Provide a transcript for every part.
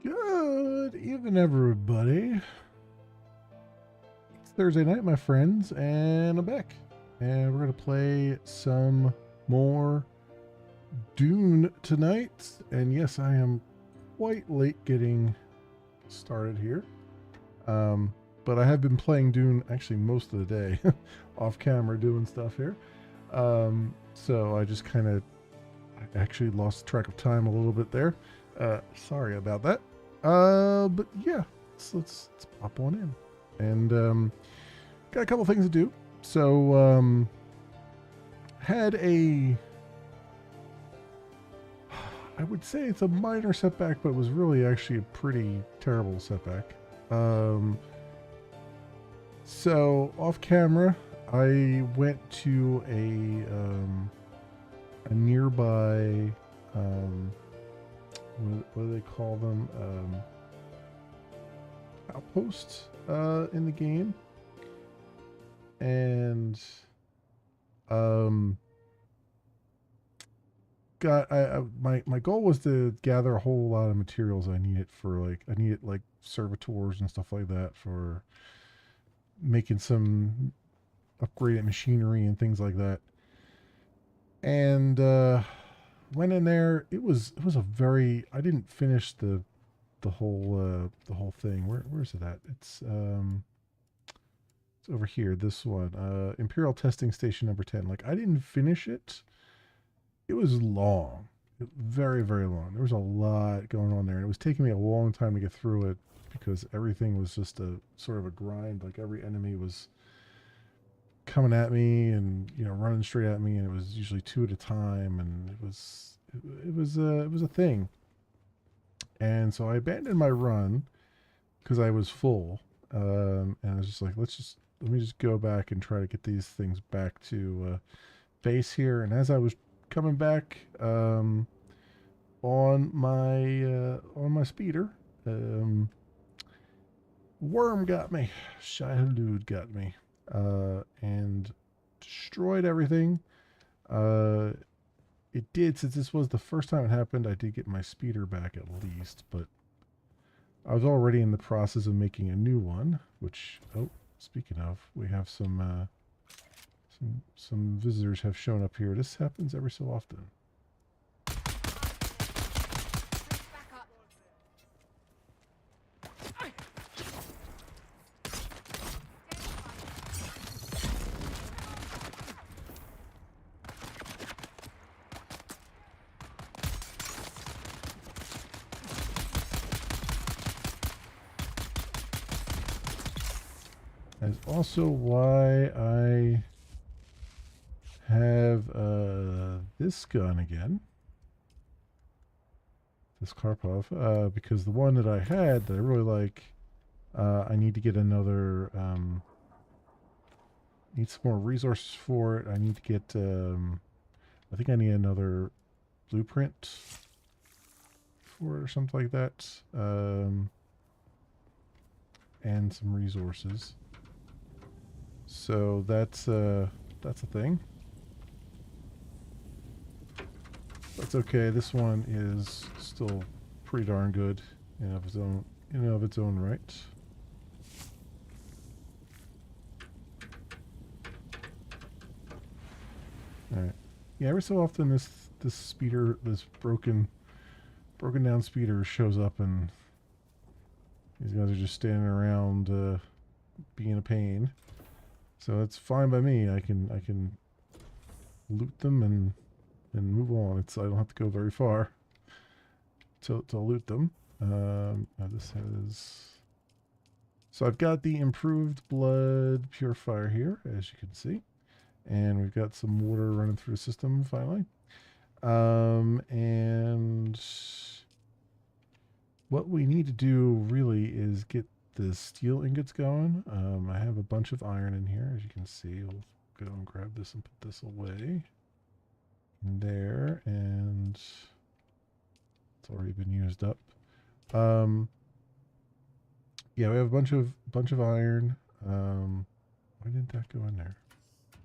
Good evening, everybody. It's Thursday night, my friends, and I'm back. And we're going to play some more Dune tonight. And yes, I am quite late getting started here. But I have been playing Dune actually most of the day off camera doing stuff here. So I just kind of actually lost track of time a little bit there. Sorry about that. But yeah, let's pop on in. And got a couple things to do. So had a, I would say it's a minor setback, but it was really actually a pretty terrible setback. So off camera, I went to a nearby what do they call them? Outpost in the game, and my goal was to gather a whole lot of materials I needed for I needed like servitors and stuff like that for making some upgraded machinery and things like that. And went in there. It was a very, I didn't finish the whole thing. Where's it at? It's over here. This one, Imperial Testing Station number 10. Like I didn't finish it. It was long, very very long. There was a lot going on there, and it was taking me a long time to get through it because everything was just a sort of a grind. Like every enemy was coming at me and running straight at me, and it was usually two at a time, and it was a thing. And so I abandoned my run because I was full, and I was just like, let me just go back and try to get these things back to base here. And as I was coming back on my speeder, worm got me, Shai-Hulud got me, and destroyed everything. It did, since this was the first time it happened, I did get my speeder back at least, but I was already in the process of making a new one, which, oh, speaking of, we have some visitors have shown up here. This happens every so often. That's also why I have this gun again, this Karpov, because the one that I had that I really like, I need to get another, need some more resources for it. I need to get, I think I need another blueprint for it or something like that, and some resources. So that's a thing. That's okay. This one is still pretty darn good in of its own right. All right. Yeah. Every so often, this speeder, this broken down speeder, shows up, and these guys are just standing around being a pain. So it's fine by me. I can loot them and move on. I don't have to go very far to loot them. This has, so I've got the improved blood purifier here, as you can see, and we've got some water running through the system finally. And what we need to do really is get the steel ingots going. I have a bunch of iron in here, as you can see. I'll go and grab this and put this away in there, and it's already been used up. Yeah, we have a bunch of iron. Why didn't that go in there?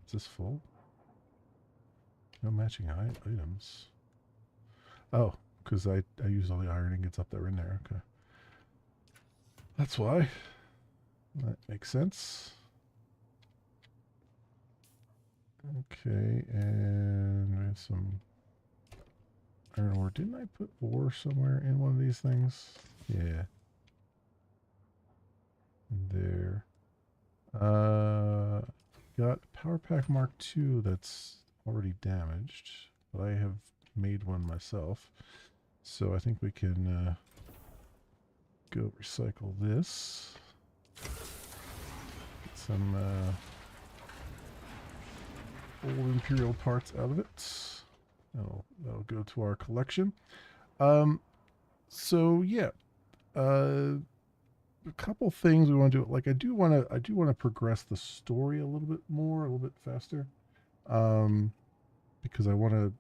Is this full? No matching items. Oh, because I used all the iron ingots up that were in there. Okay. That's why. That makes sense. Okay, and we have some iron ore. Didn't I put ore somewhere in one of these things? Yeah. There. Got Power Pack Mark II that's already damaged, but I have made one myself. So I think we can go recycle this. Get some old Imperial parts out of it. That'll go to our collection. So yeah, a couple things we want to do. Like I do want to progress the story a little bit more, a little bit faster, because I want to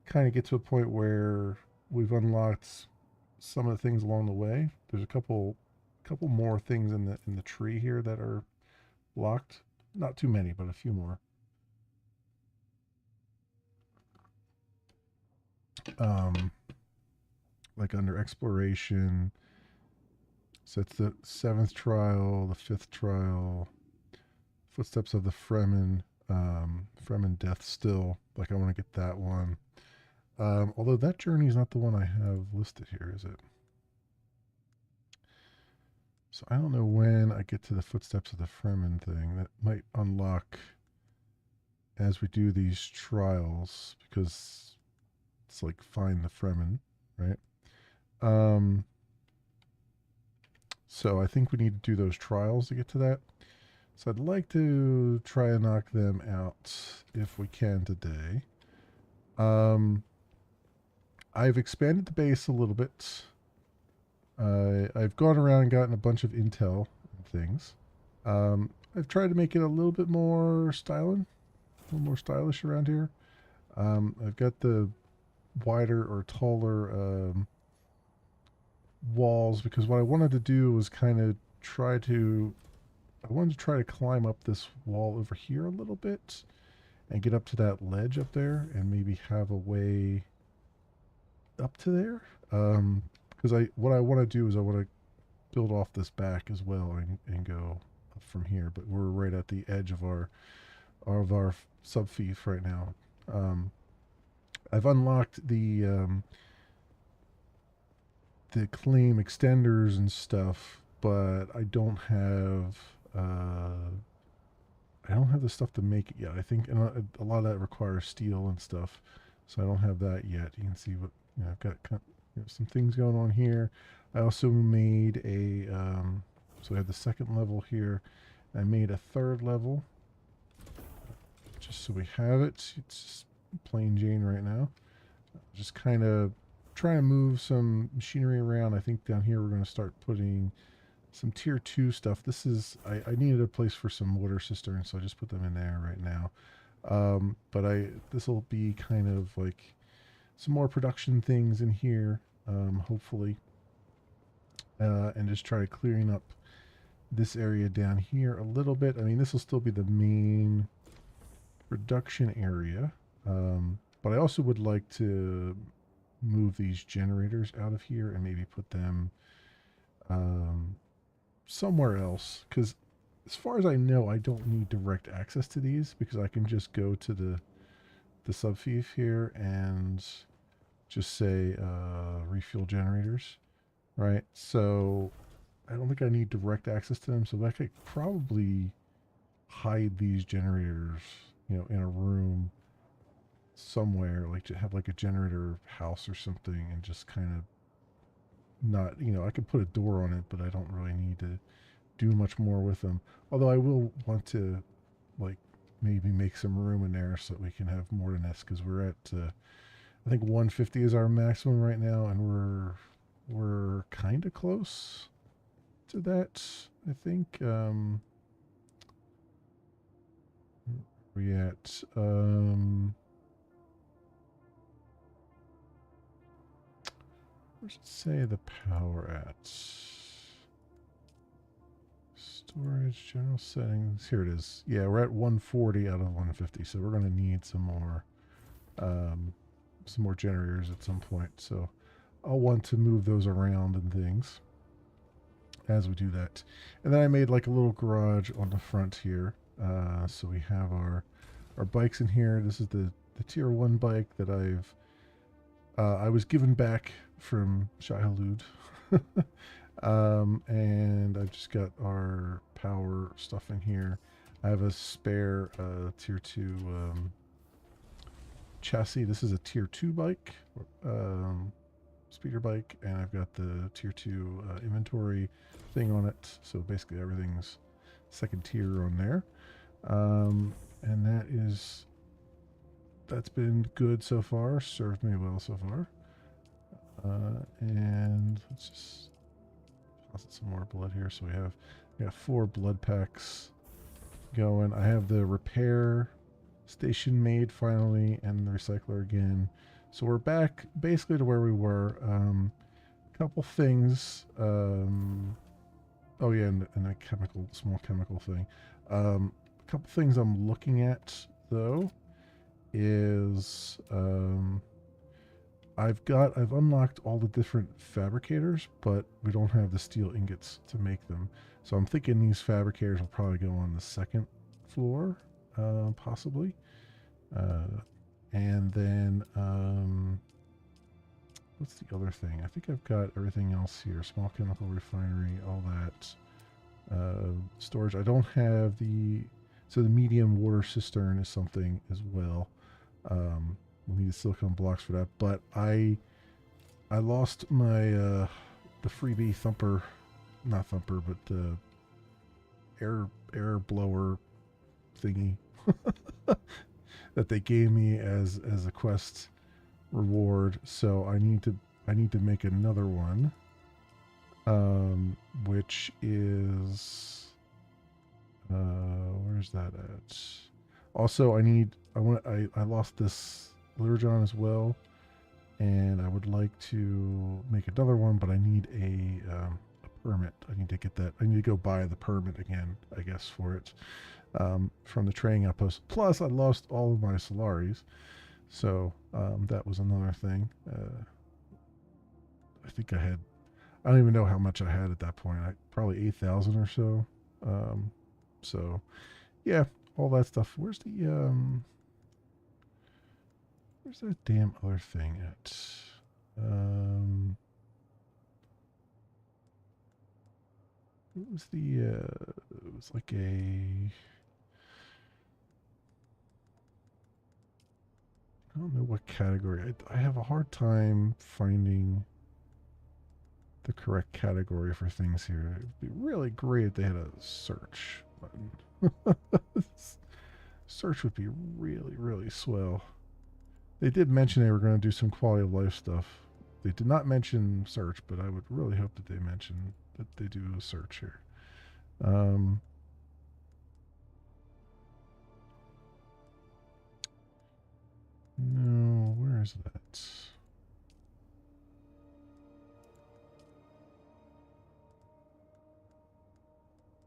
kind of get to a point where we've unlocked some of the things along the way. There's a couple more things in the tree here that are locked. Not too many, but a few more. Like under exploration. So it's the 7th trial, the 5th trial, Footsteps of the Fremen, Fremen Death Still. Like I want to get that one. Although that journey is not the one I have listed here, is it? So I don't know when I get to the Footsteps of the Fremen thing. That might unlock as we do these trials, because it's like find the Fremen, right? So I think we need to do those trials to get to that. So I'd like to try and knock them out if we can today. I've expanded the base a little bit. I've gone around and gotten a bunch of intel and things. I've tried to make it a little bit more stylish around here. I've got the wider or taller walls, because what I wanted to do was kind of I wanted to try to climb up this wall over here a little bit and get up to that ledge up there and maybe have a way up to there. Because what I want to do is I want to build off this back as well and go up from here. But we're right at the edge of our subfief right now. I've unlocked the claim extenders and stuff, but I don't have the stuff to make it yet. I think a lot of that requires steel and stuff, so I don't have that yet. You can see what I've got some things going on here. I also made a so I have the 2nd level here. I made a 3rd level just so we have it. It's just plain Jane right now. Just kind of trying to move some machinery around. I think down here we're going to start putting some tier 2 stuff. This is I needed a place for some water cisterns, so I just put them in there right now. But this will be kind of like some more production things in here, hopefully, and just try clearing up this area down here a little bit. I mean, this will still be the main production area, but I also would like to move these generators out of here and maybe put them somewhere else, because as far as I know, I don't need direct access to these, because I can just go to the subfief here and just say refuel generators, right? So I don't think I need direct access to them, so I could probably hide these generators, in a room somewhere, like to have like a generator house or something, and just kind of not, I could put a door on it, but I don't really need to do much more with them. Although I will want to, like, maybe make some room in there so that we can have more than this, because we're at, I think 150 is our maximum right now, and we're kind of close to that, I think. We at, where's it say the power at? Storage, general settings. Here it is. Yeah, we're at 140 out of 150, so we're going to need some more generators at some point. So I'll want to move those around and things. as we do that. And then I made like a little garage on the front here. So we have our bikes in here. This is the tier 1 bike that I was given back from Shai Hulud. And I've just got our power stuff in here. I have a spare tier 2 chassis. This is a tier 2 bike, speeder bike, and I've got the tier 2 inventory thing on it. So basically everything's second tier on there. And that's been good so far, served me well so far. And let's just toss some more blood here. So we got 4 blood packs going. I have the repair station made finally, and the recycler again. So we're back basically to where we were. A couple things. Oh yeah, and a small chemical thing. A couple things I'm looking at though is I've unlocked all the different fabricators, but we don't have the steel ingots to make them. So I'm thinking these fabricators will probably go on the second floor, possibly. And then what's the other thing? I think I've got everything else here. Small chemical refinery, all that. Storage. I don't have so the medium water cistern is something as well. We'll need silicone blocks for that. But I lost my the freebie thumper, not thumper, but the air blower thingy that they gave me as a quest reward. So I need to make another one, which is where's that at? Also, I lost this Lurjon as well, and I would like to make another one, but I need a permit. I need to get that. I need to go buy the permit again, I guess, for it, from the training outpost. Plus, I lost all of my Solaris, so that was another thing. I think I don't even know how much I had at that point. Probably 8,000 or so. So, yeah, all that stuff. Where's that damn other thing at? It was like I don't know what category. I have a hard time finding the correct category for things here. It'd be really great if they had a search button. Search would be really, really swell. They did mention they were going to do some quality of life stuff. They did not mention search, but I would really hope that they mention that they do a search here. No, where is that?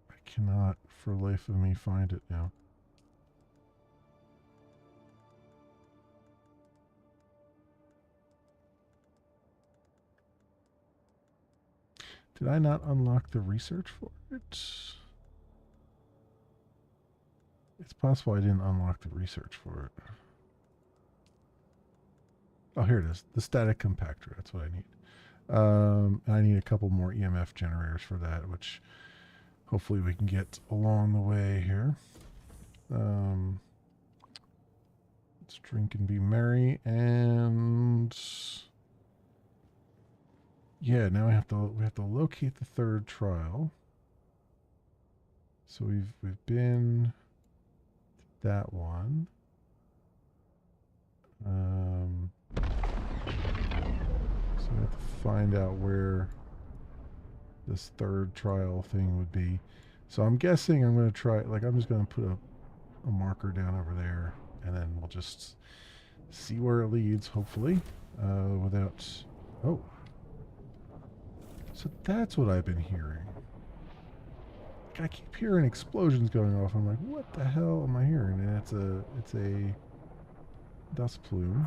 I cannot for the life of me find it now. Did I not unlock the research for it? It's possible I didn't unlock the research for it. Oh, here it is. The static compactor. That's what I need. I need a couple more EMF generators for that, which hopefully we can get along the way here. Let's drink and be merry. And yeah, now we have to locate the third trial. So we've been to that one. So we have to find out where this third trial thing would be. So I'm guessing I'm going to try, like, I'm just going to put a marker down over there, and then we'll just see where it leads, hopefully, without... Oh. So that's what I've been hearing. I keep hearing explosions going off. I'm like, what the hell am I hearing? And it's a dust plume,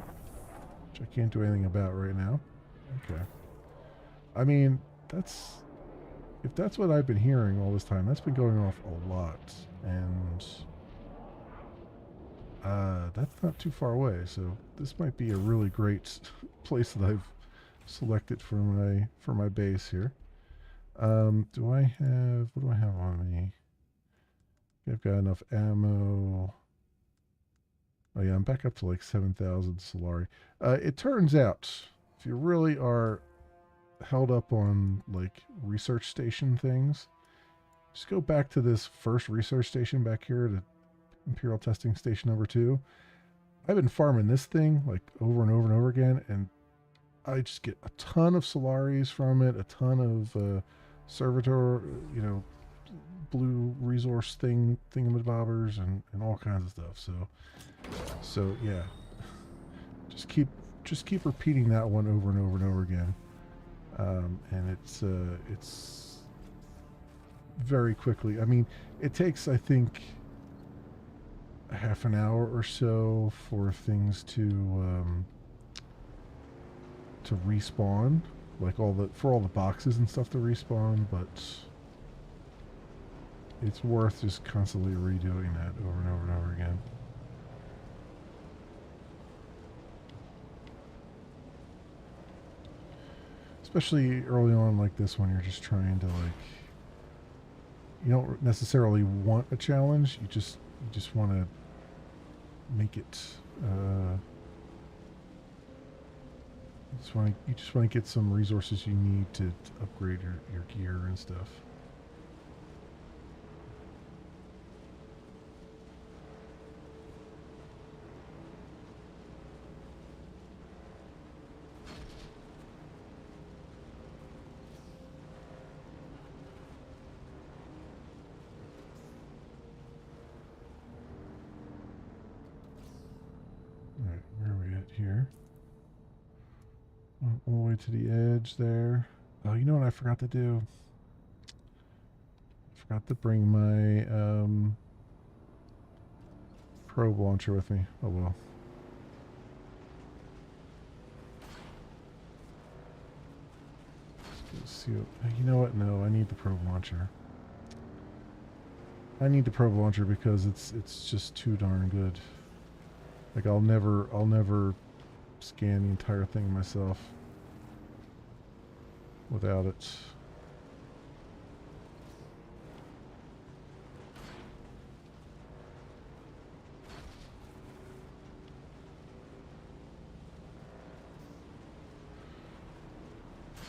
which I can't do anything about right now. Okay. I mean, that's if that's what I've been hearing all this time, that's been going off a lot, and that's not too far away. So this might be a really great place that I've selected for my base here. Do I have what do I have on me? I've got enough ammo. Oh yeah, I'm back up to like 7,000 Solari. It turns out, if you really are held up on like research station things, just go back to this first research station back here to Imperial Testing Station number 2. I've been farming this thing like over and over and over again, and I just get a ton of Solaris from it, a ton of servitor, blue resource thingamabobbers, and all kinds of stuff. So yeah, just keep repeating that one over and over and over again, and it's very quickly. I mean, it takes, I think, a half an hour or so for things to respawn, like all the boxes and stuff to respawn, but it's worth just constantly redoing that over and over and over again. Especially early on like this, when you're just trying to, like, you don't necessarily want a challenge, you just want to make it you just want to get some resources you need to upgrade your gear and stuff. Alright, where are we at here? All the way to the edge there. Oh, you know what I forgot to do? I forgot to bring my probe launcher with me. Oh well. Let's see. You know what? No, I need the probe launcher. I need the probe launcher because it's just too darn good. Like, I'll never scan the entire thing myself without it.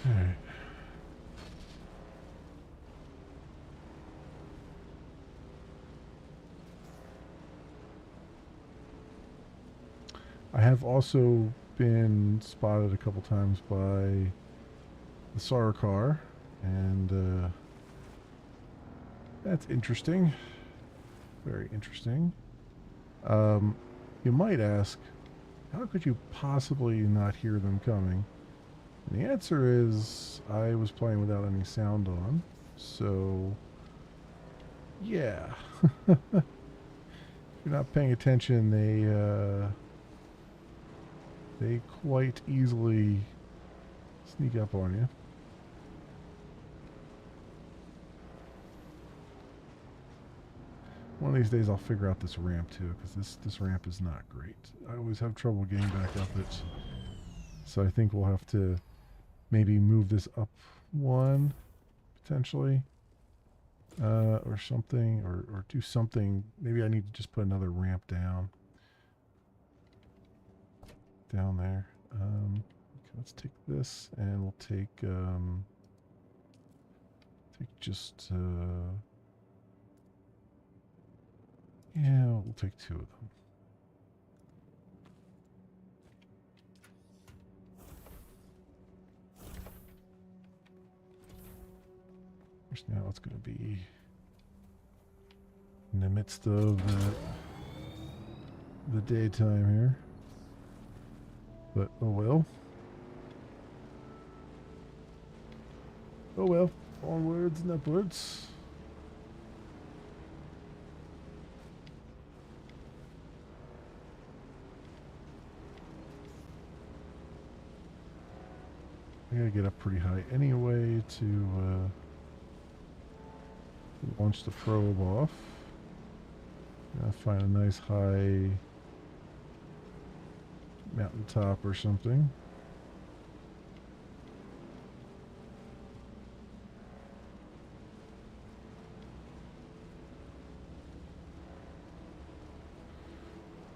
Alright. I have also been spotted a couple times by the Sarkar, and that's interesting. Very interesting. You might ask, how could you possibly not hear them coming? And the answer is, I was playing without any sound on, so yeah. If you're not paying attention, they quite easily sneak up on you. One of these days I'll figure out this ramp too, because this ramp is not great. I always have trouble getting back up it. So I think we'll have to maybe move this up one, potentially. Or something, or do something. Maybe I need to just put another ramp down there. Okay, let's take this, and we'll take just yeah, we'll take 2 of them. Now it's going to be in the midst of the daytime here. But oh well. Oh well. Onwards and upwards. I gotta get up pretty high anyway to Launch the probe off. Find a nice high mountaintop or something.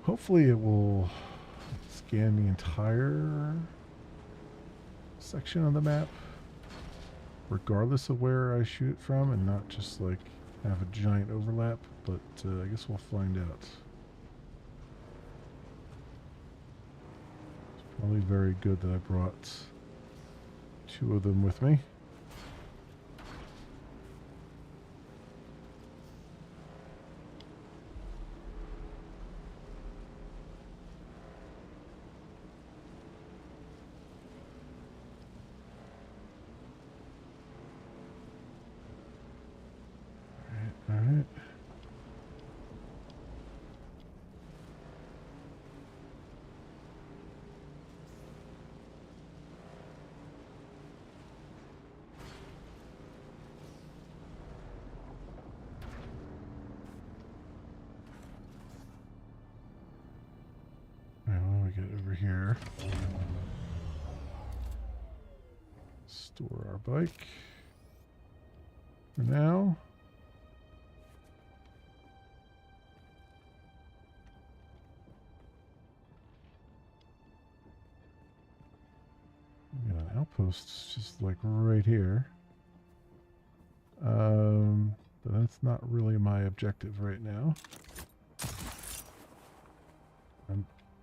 Hopefully it will scan the entire section of the map, regardless of where I shoot it from, and not just like have a giant overlap, but I guess we'll find out. It's probably very good that I brought 2 of them with me. All right. All right, what do we get over here? Store our bike for now. We got an outpost just like right here. But that's not really my objective right now.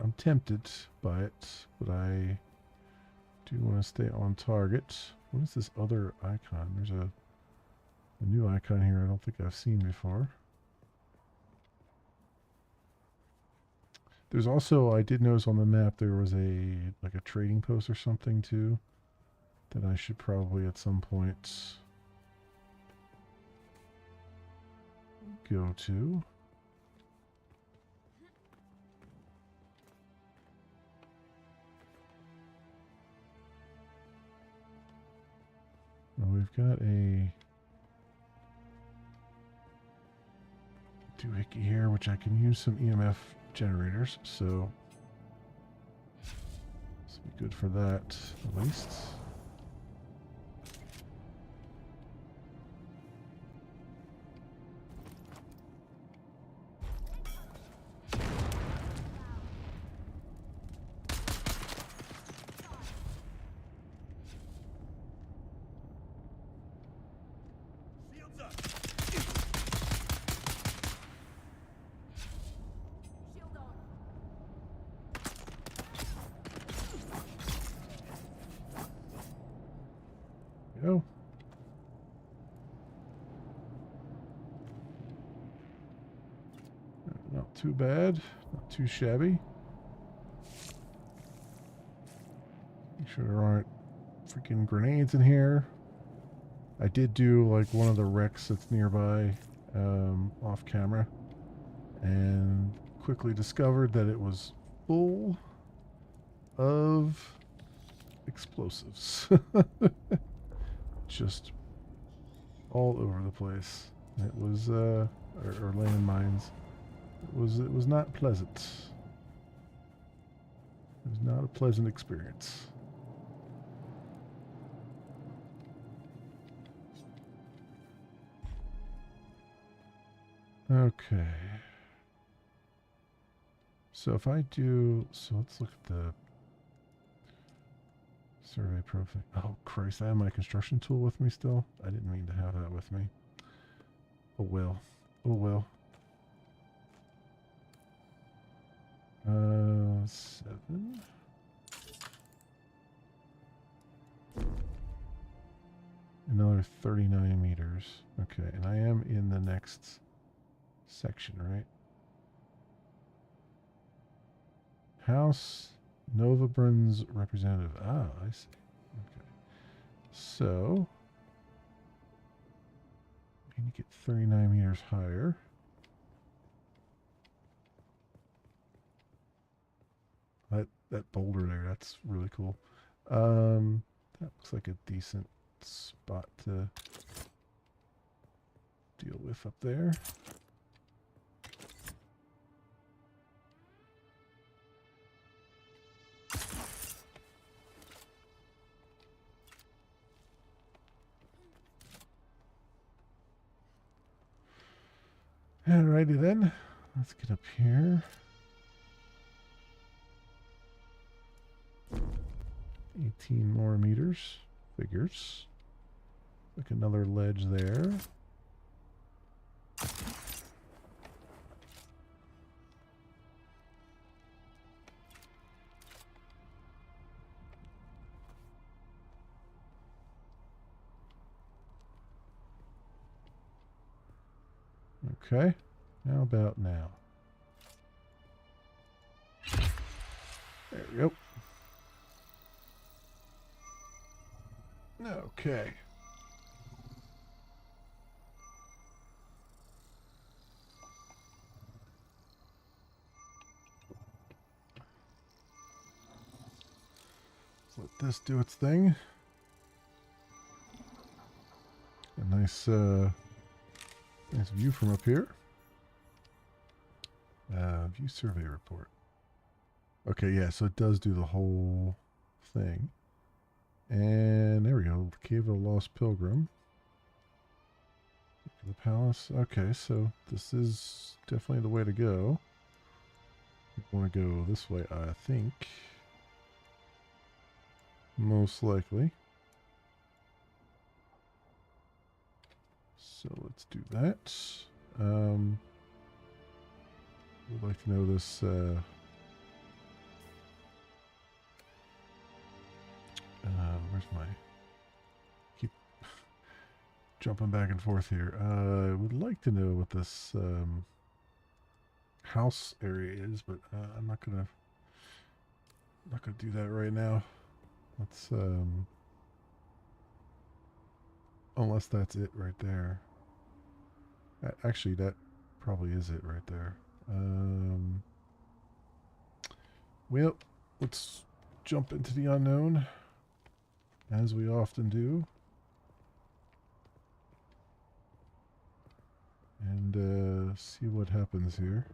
I'm tempted by it, but I do want to stay on target. What is this other icon? There's a new icon here I don't think I've seen before. There's also, I did notice on the map there was a trading post or something too that I should probably at some point go to. Well, we've got a doohickey here, which I can use some EMF generators, so this will be good for that at least. Go. Not too bad, not too shabby. Make sure there aren't freaking grenades in here. I did do like one of the wrecks that's nearby off camera and quickly discovered that it was full of explosives. Just all over the place. It was or landmines. It was not pleasant. It was not a pleasant experience. Okay. So if I do, so let's look at the survey profile. Oh Christ, I have my construction tool with me still. I didn't mean to have that with me. Oh well. Oh well. 7. Another 39 meters. Okay, and I am in the next section, right? House Nova Brun's representative. Ah, I see. Okay. So, I need to get 39 meters higher. That boulder there, that's really cool. That looks like a decent spot to deal with up there. Alrighty then, let's get up here. 18 more meters, figures. Like another ledge there. Okay, how about now? There we go. Okay. Let's let this do its thing. A nice nice view from up here. View survey report. Okay, yeah, so it does do the whole thing. And there we go. Cave of the Lost Pilgrim. The palace. Okay, so this is definitely the way to go. We want to go this way, I think. Most likely. So let's do that. Would like to know this. Where's my? Keep jumping back and forth here. I would like to know what this house area is, but I'm not gonna do that right now. Let's unless that's it right there. Actually, that probably is it right there. Well, let's jump into the unknown, as we often do. And see what happens here.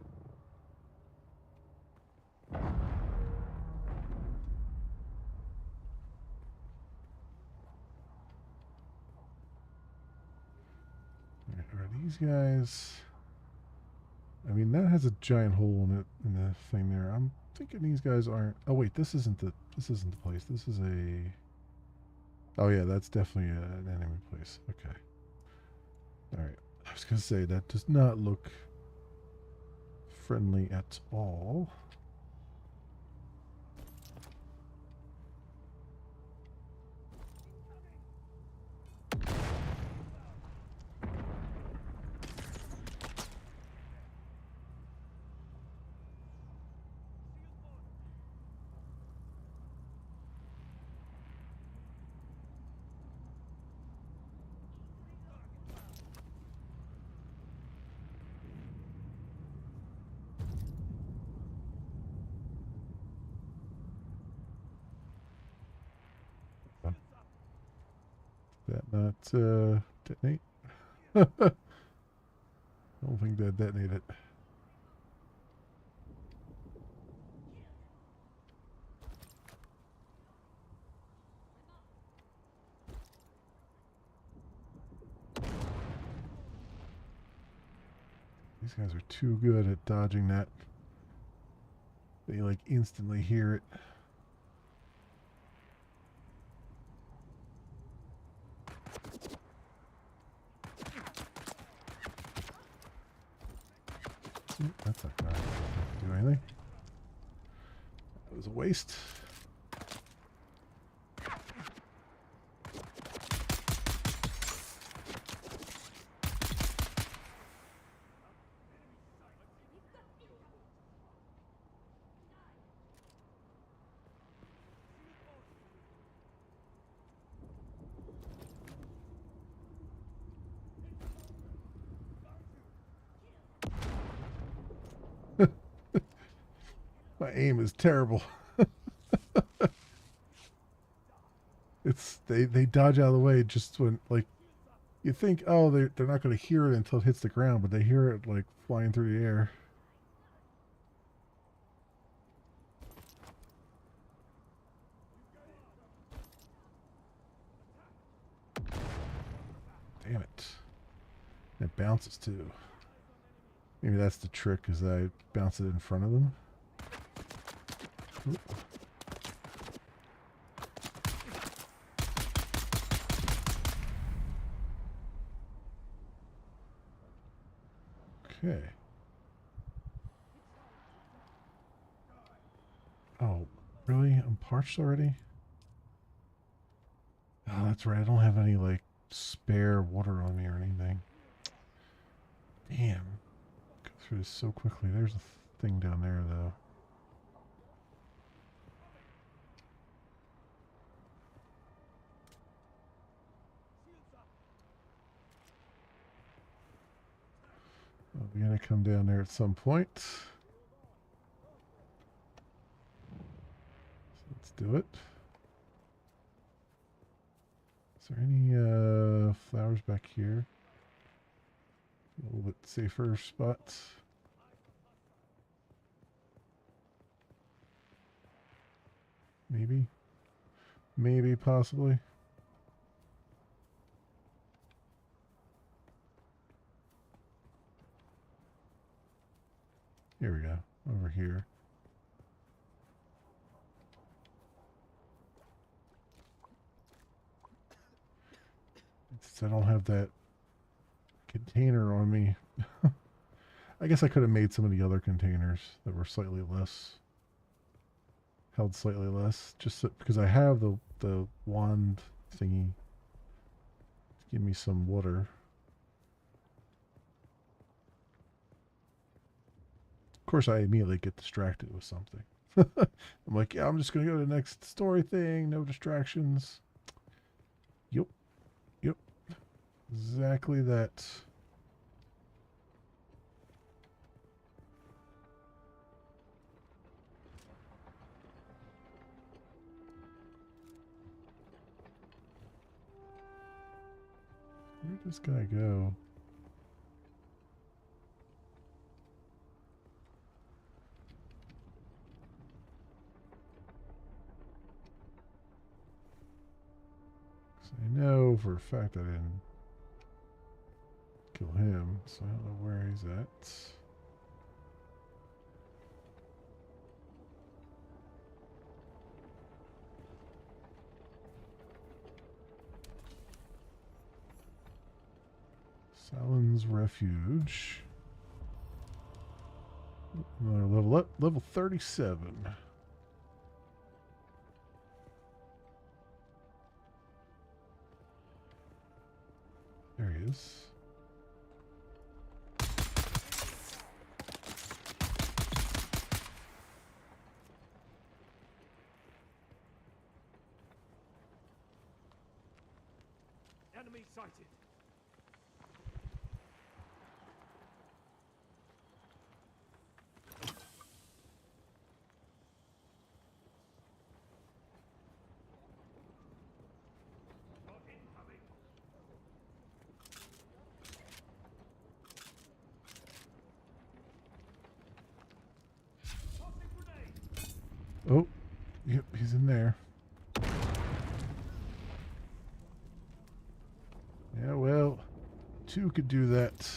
Are these guys... I mean, that has a giant hole in it, in the thing there. I'm thinking these guys aren't... Oh wait, this isn't the place. This is a... Oh yeah, that's definitely an enemy place. Okay. Alright. I was gonna say, that does not look friendly at all. That not detonate? I don't think that detonated. These guys are too good at dodging that. They like instantly hear it. That's not gonna do anything. That was a waste. My aim is terrible. It's they dodge out of the way just when like You think, oh, they're not going to hear it until it hits the ground, but they hear it like flying through the air. Damn it. It bounces too. Maybe that's the trick, is I bounce it in front of them. Oop. Okay. Oh, really? I'm parched already? Oh, that's right. I don't have any, like, spare water on me or anything. Damn. Go through this so quickly. There's a thing down there, though. Oh, we gotta come down there at some point. So let's do it. Is there any flowers back here? A little bit safer spot. Maybe. Maybe, possibly. Here we go. Over here. Since I don't have that container on me. I guess I could have made some of the other containers that were slightly less, held slightly less, just so, because I have the wand thingy to give me some water. Of course, I immediately get distracted with something. I'm like, yeah, I'm just gonna go to the next story thing. No distractions. Yep, yep, exactly that. Where'd this guy go? I know for a fact I didn't kill him, so I don't know where he's at. Salon's Refuge. Another level up, level 37. There he is. Enemy sighted. Oh, yep, he's in there. Yeah, well, two could do that.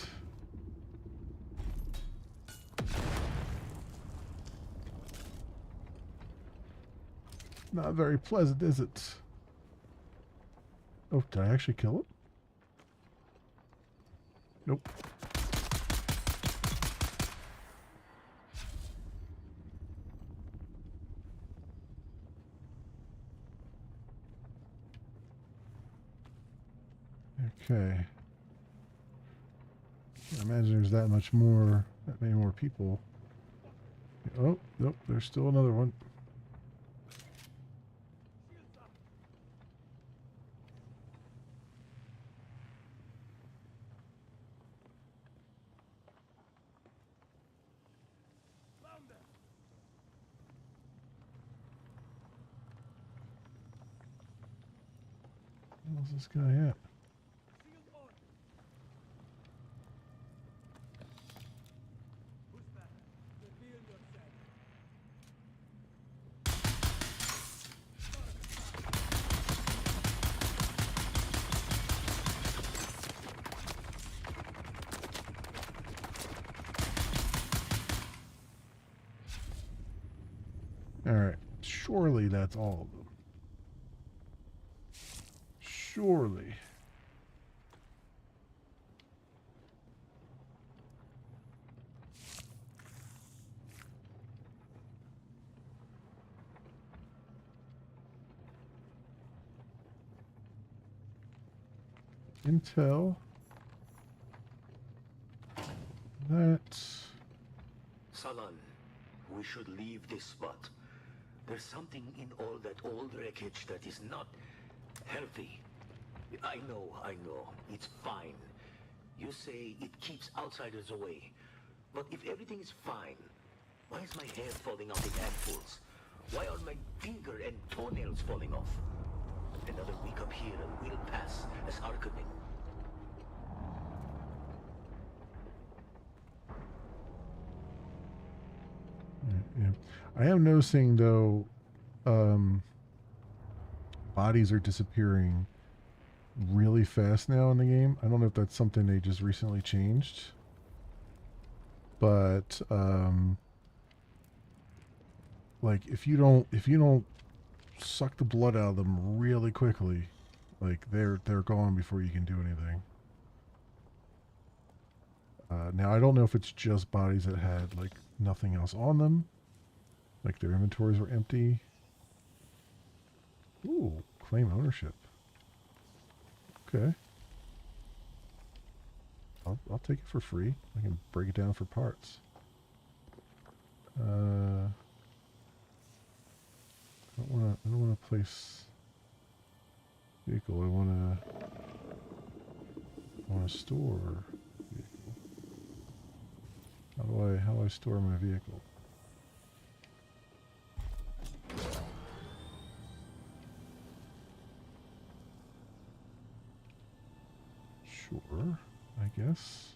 Not very pleasant, is it? Oh, did I actually kill it? Nope. Okay. I imagine there's that much more, that many more people. Oh, nope, there's still another one. Where's this guy at? Alright. Surely that's all of them. Surely. Intel. That. Salan, we should leave this spot. There's something in all that old wreckage that is not healthy. I know. It's fine. You say it keeps outsiders away. But if everything is fine, why is my hair falling out in handfuls? Why are my finger and toenails falling off? Another week up here and we'll pass as Harkonnen. Yeah. I am noticing though, bodies are disappearing really fast now in the game. I don't know if that's something they just recently changed, but like if you don't suck the blood out of them really quickly, like they're gone before you can do anything. Now I don't know if it's just bodies that had like nothing else on them, like their inventories were empty. Ooh, claim ownership. Okay. I'll take it for free. I can break it down for parts. I don't wanna place vehicle. I wanna store vehicle. How do I store my vehicle? Sure, I guess.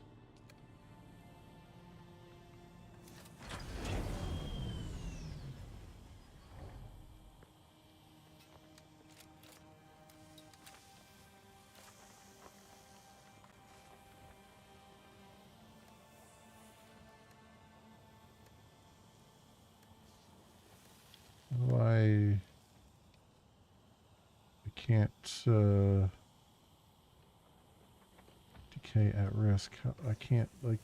How do I can't decay at risk. I can't like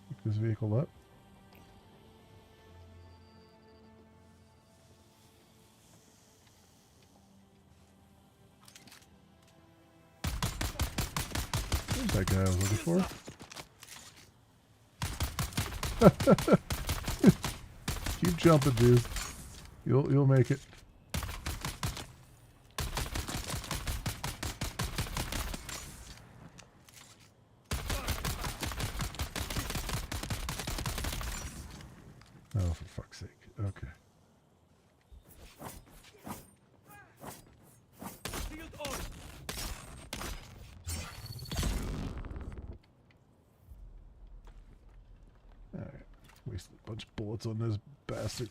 pick this vehicle up. There's that guy I was looking for. Keep jumping, dude. You'll make it. Oh, for fuck's sake. Okay. Shield on! Alright. Wasted a bunch of bullets on this bastard.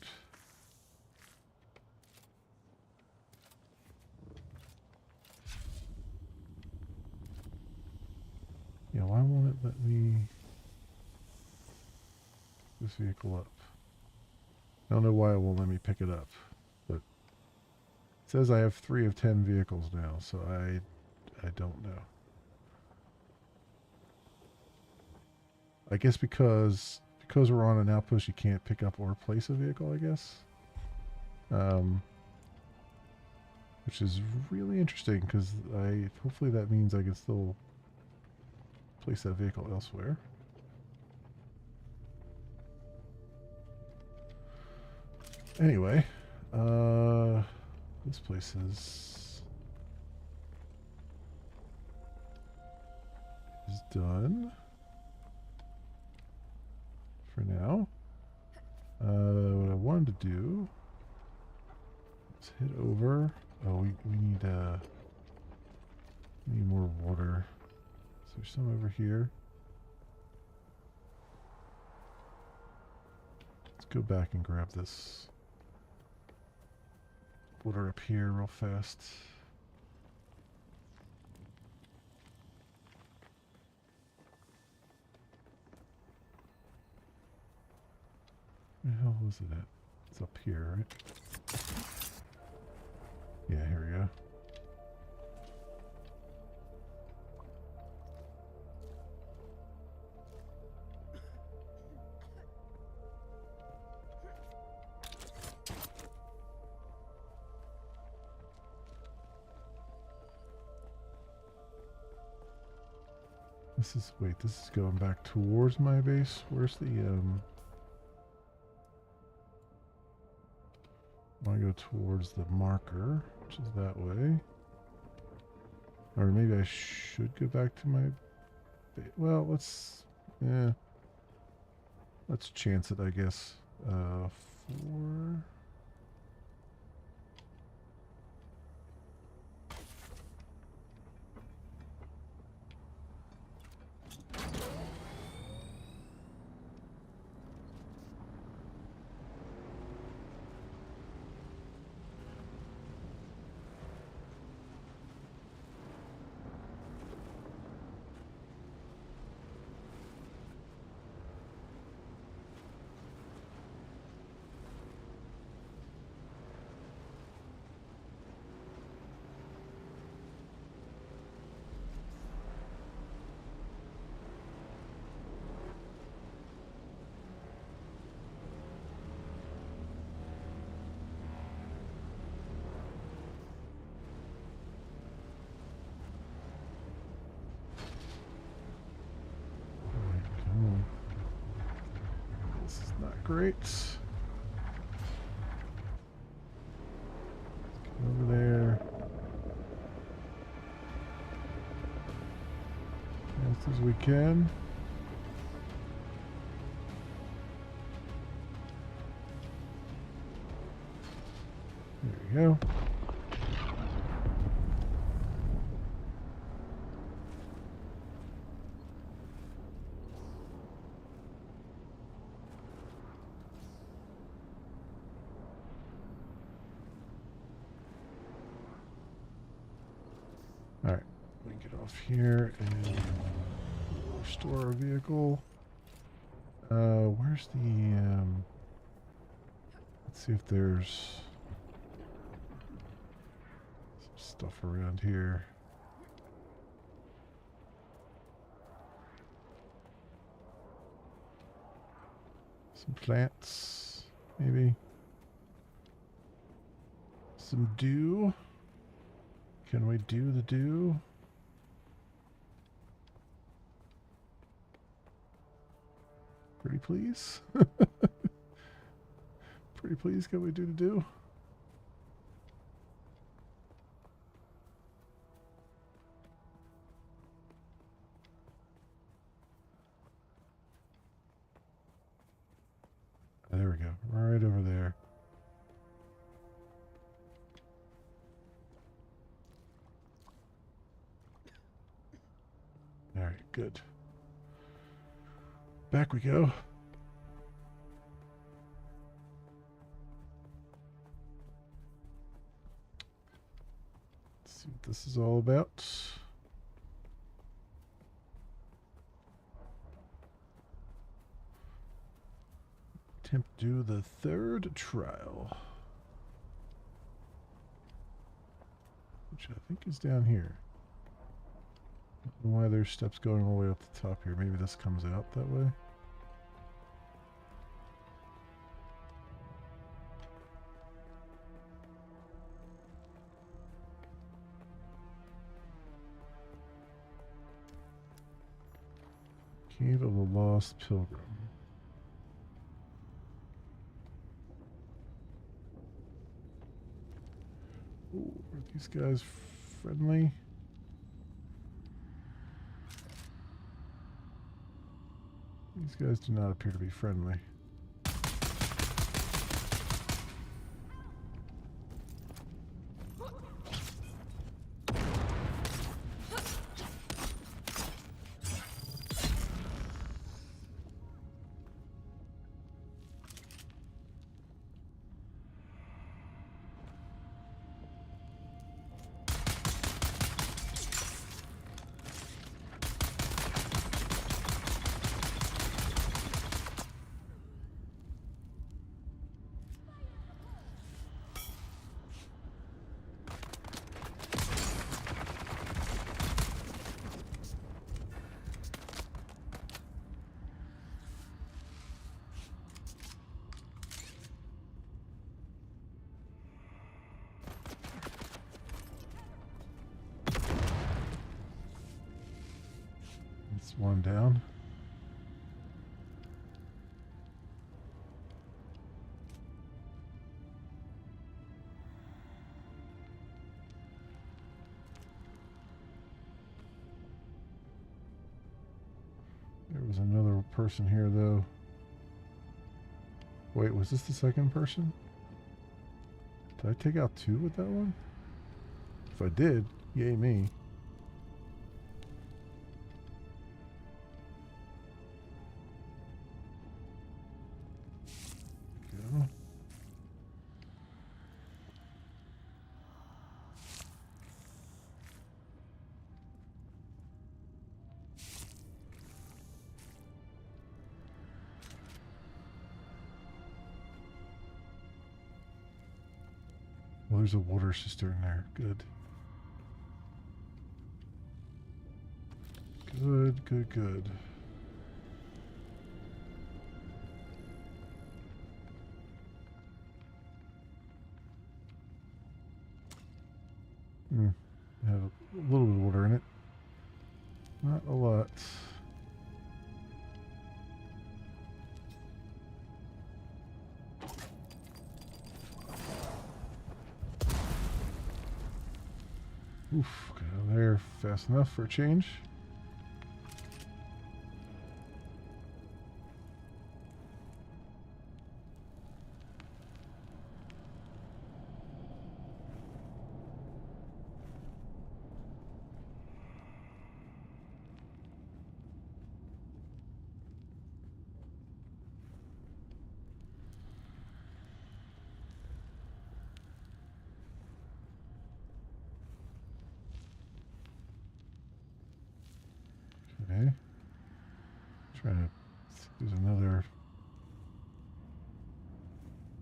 Yeah, why won't it let me pick this vehicle up? I don't know why it won't let me pick it up, but it says I have 3 of 10 vehicles now, so I don't know. I guess because we're on an outpost, you can't pick up or place a vehicle, I guess. Which is really interesting because hopefully that means I can still place that vehicle elsewhere. Anyway, this place is done for now. What I wanted to do is head over. Oh, we need more water. So there's some over here. Let's go back and grab this water up here real fast. Where the hell was it at? It's up here, right? Yeah, here we go. Wait, this is going back towards my base. Where's the, I want to go towards the marker, which is that way. Or maybe I should go back to my base. Well, let's chance it, I guess. 4. Great. Let's get over there. As we can. There we go. Alright, we can get off here and restore our vehicle. Where's the, let's see if there's some stuff around here. Some plants, maybe. Some dew. Can we do the dew? Pretty please? Pretty please, can we do the dew? There we go, right over there. Alright, good. Back we go. Let's see what this is all about. Attempt to do the third trial, which I think is down here. I don't know why there's steps going all the way up the top here. Maybe this comes out that way. Cave of the Lost Pilgrim. Ooh, are these guys friendly? These guys do not appear to be friendly. one down. There was another person here, though. Wait, was this the second person? Did I take out two with that one? If I did, yay me. Go. Well, there's a water cistern there. Good. Good, good, good. Have a little bit of water in it. Not a lot. Oof, got out of there fast enough for a change. Okay. Trying to see if there's another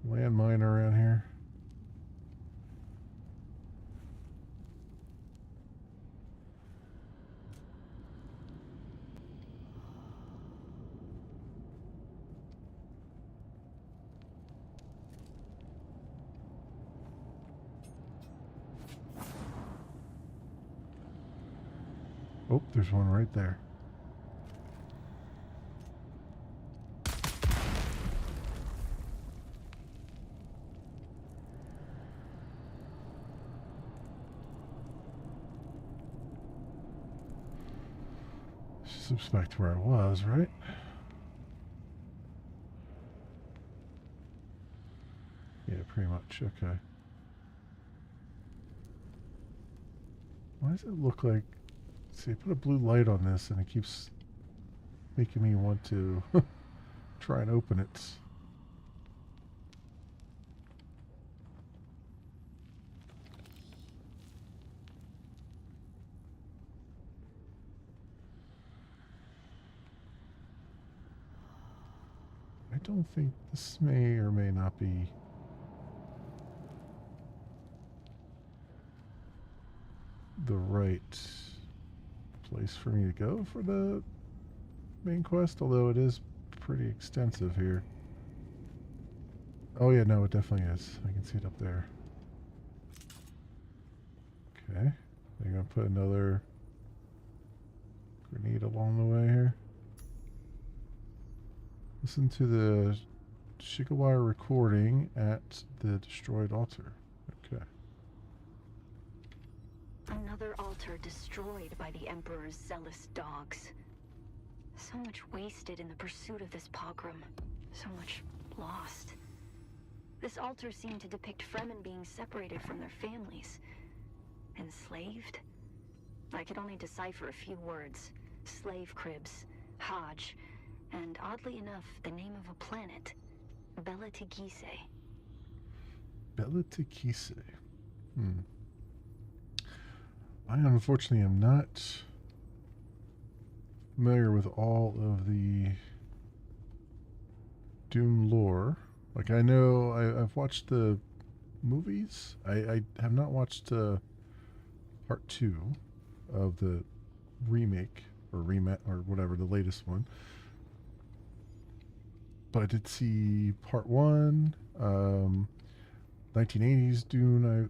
landmine around here. Oh, there's one right there. Suspect where I was, right? Yeah, pretty much. Okay. Why does it look like... See, I put a blue light on this and it keeps making me want to try and open it. I don't think this may or may not be the right place for me to go for the main quest, although it is pretty extensive here. Oh yeah, no, it definitely is. I can see it up there. Okay. I'm gonna put another grenade along the way here. Listen to the Shikawire recording at the destroyed altar. Okay. Another altar destroyed by the Emperor's zealous dogs. So much wasted in the pursuit of this pogrom. So much lost. This altar seemed to depict Fremen being separated from their families. Enslaved? I could only decipher a few words. Slave cribs, Hajj, and oddly enough, the name of a planet. Bela Tikise. Bela Tikise. I unfortunately am not familiar with all of the Dune lore. Like, I know I've watched the movies. I have not watched part 2 of the remake or or whatever, the latest one. But I did see part 1, 1980s Dune.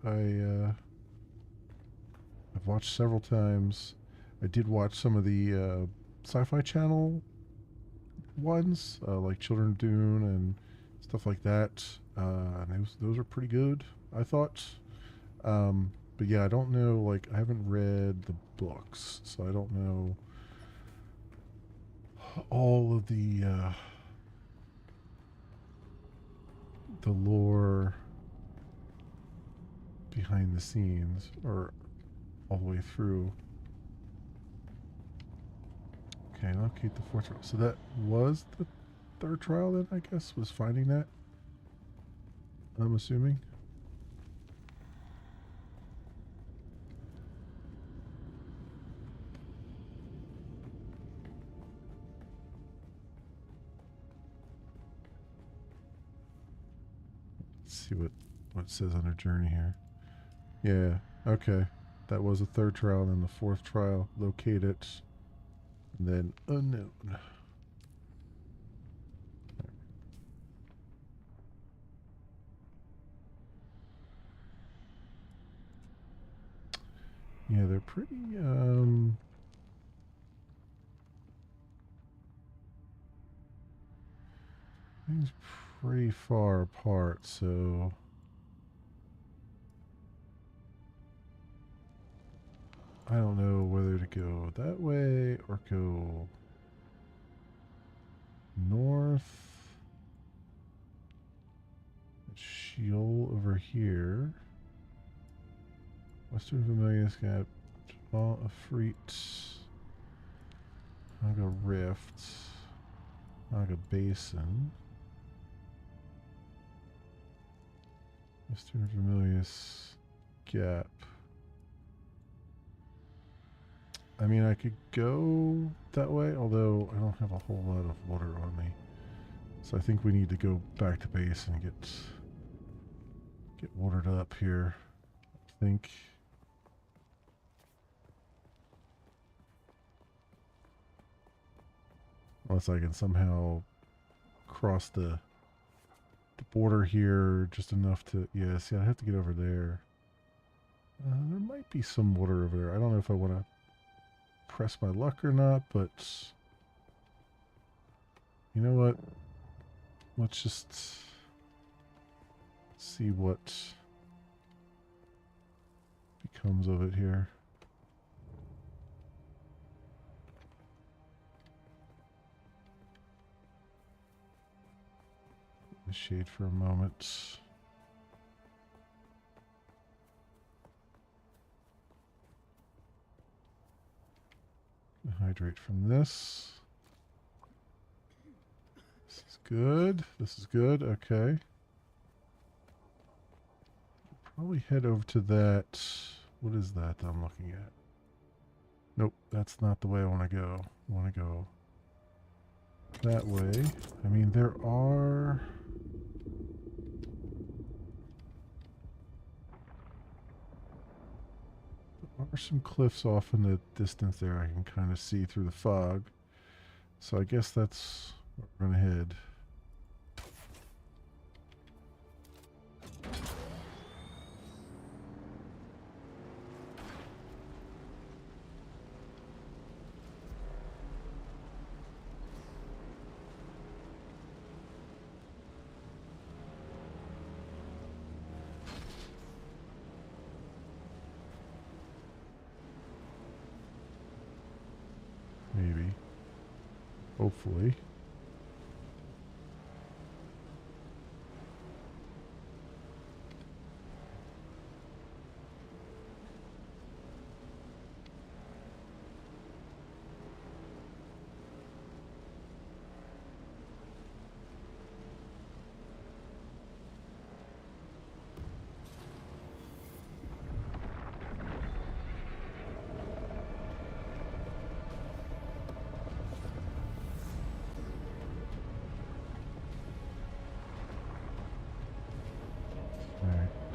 I've watched several times. I did watch some of the sci-fi channel ones, like Children of Dune and stuff like that. And those are pretty good, I thought. But yeah, I don't know. Like, I haven't read the books, so I don't know all of the lore behind the scenes or all the way through. Okay, locate the fourth trial. So that was the third trial then, I guess, was finding that. I'm assuming. Let's see what it says on our journey here. Yeah, okay. That was the third trial, and then the fourth trial. Locate it. And then unknown. Yeah, they're pretty, things pretty far apart, so I don't know whether to go that way or go north. Sheol over here. Western Vermilius got a Freet. Naga Rift. Naga Basin. Western Vermilius Gap. I mean, I could go that way, although I don't have a whole lot of water on me. So I think we need to go back to base and get watered up here. I think. Unless I can somehow cross the border here just enough to... Yeah, see, I have to get over there. There might be some water over there. I don't know if I want to press my luck or not, but... You know what? Let's just see what becomes of it here. Shade for a moment. Hydrate from this. This is good. This is good. Okay. Probably head over to that. What is that I'm looking at? Nope, that's not the way I want to go. I want to go that way. I mean, there are some cliffs off in the distance there I can kind of see through the fog. So I guess that's where we're going to head. Maybe. Hopefully.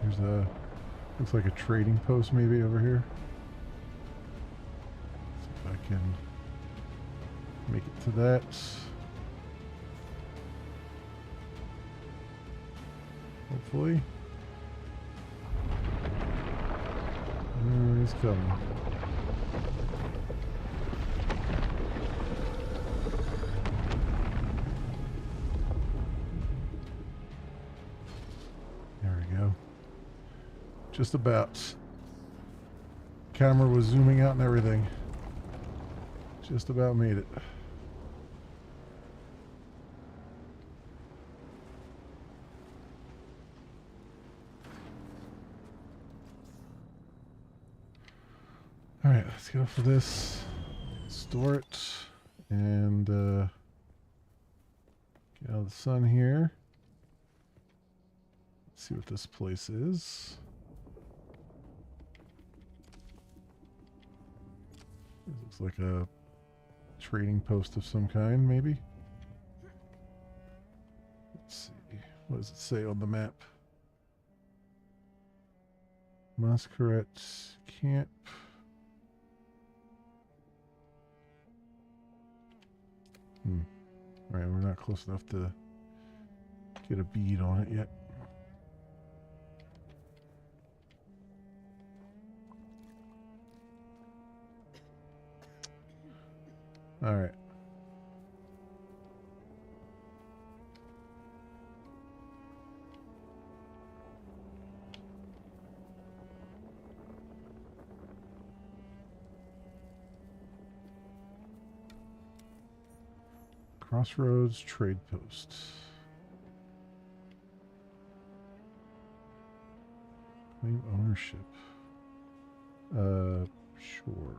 There's a, looks like a trading post maybe over here. See if I can make it to that. Hopefully. He's coming. Just about. Camera was zooming out and everything. Just about made it. Alright, let's get off of this. Store it. And get out of the sun here. Let's see what this place is. This looks like a trading post of some kind, maybe. Let's see. What does it say on the map? Masquerade Camp. Alright, we're not close enough to get a bead on it yet. Alright. Crossroads Trade Post. Claim ownership. Sure.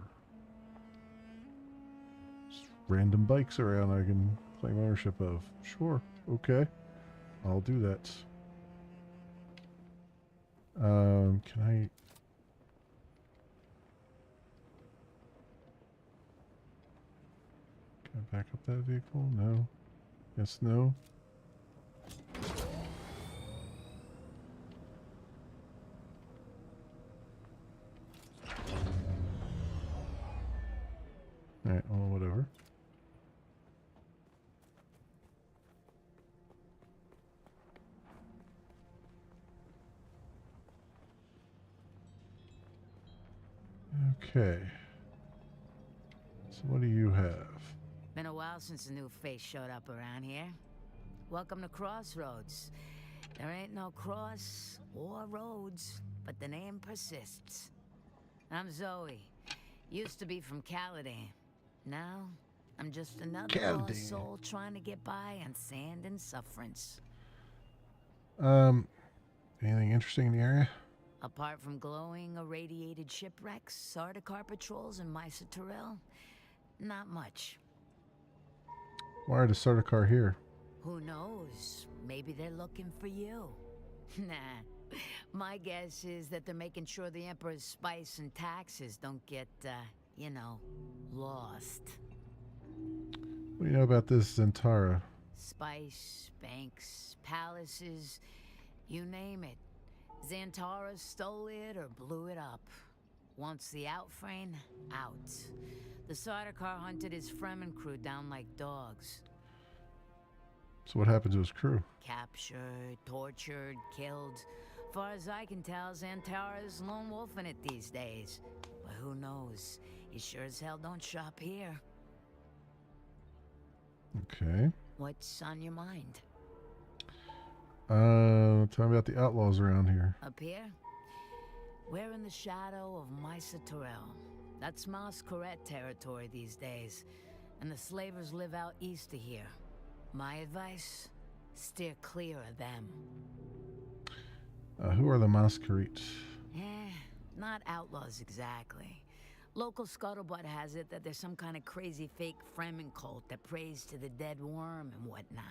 Just random bikes around I can claim ownership of. Sure. Okay. I'll do that. Can I... Can I back up that vehicle? No. Yes, no. Alright, well, whatever. Okay. So what do you have? Been a while since a new face showed up around here. Welcome to Crossroads. There ain't no cross or roads, but the name persists. I'm Zoe. Used to be from Caladan. Now, I'm just another lost soul trying to get by on sand and sufferance. Anything interesting in the area? Apart from glowing, irradiated shipwrecks, Sardaukar patrols, and Mysa Terrell, not much. Why are the Sardaukar here? Who knows? Maybe they're looking for you. Nah. My guess is that they're making sure the Emperor's spice and taxes don't get, you know, lost. What do you know about this Zentara? Spice, banks, palaces, you name it. Zantara stole it or blew it up. Once the outframe, out. The Sardaukar hunted his Fremen crew down like dogs. So what happened to his crew? Captured, tortured, killed. Far as I can tell, Zantara's lone wolfing it these days. But who knows? He sure as hell don't shop here. Okay. What's on your mind? Tell me about the outlaws around here. Up here? We're in the shadow of Mysa Terrell. That's Masquerade territory these days. And the slavers live out east of here. My advice? Steer clear of them. Who are the Masquerades? Not outlaws exactly. Local scuttlebutt has it that there's some kind of crazy fake Fremen cult that prays to the dead worm and whatnot.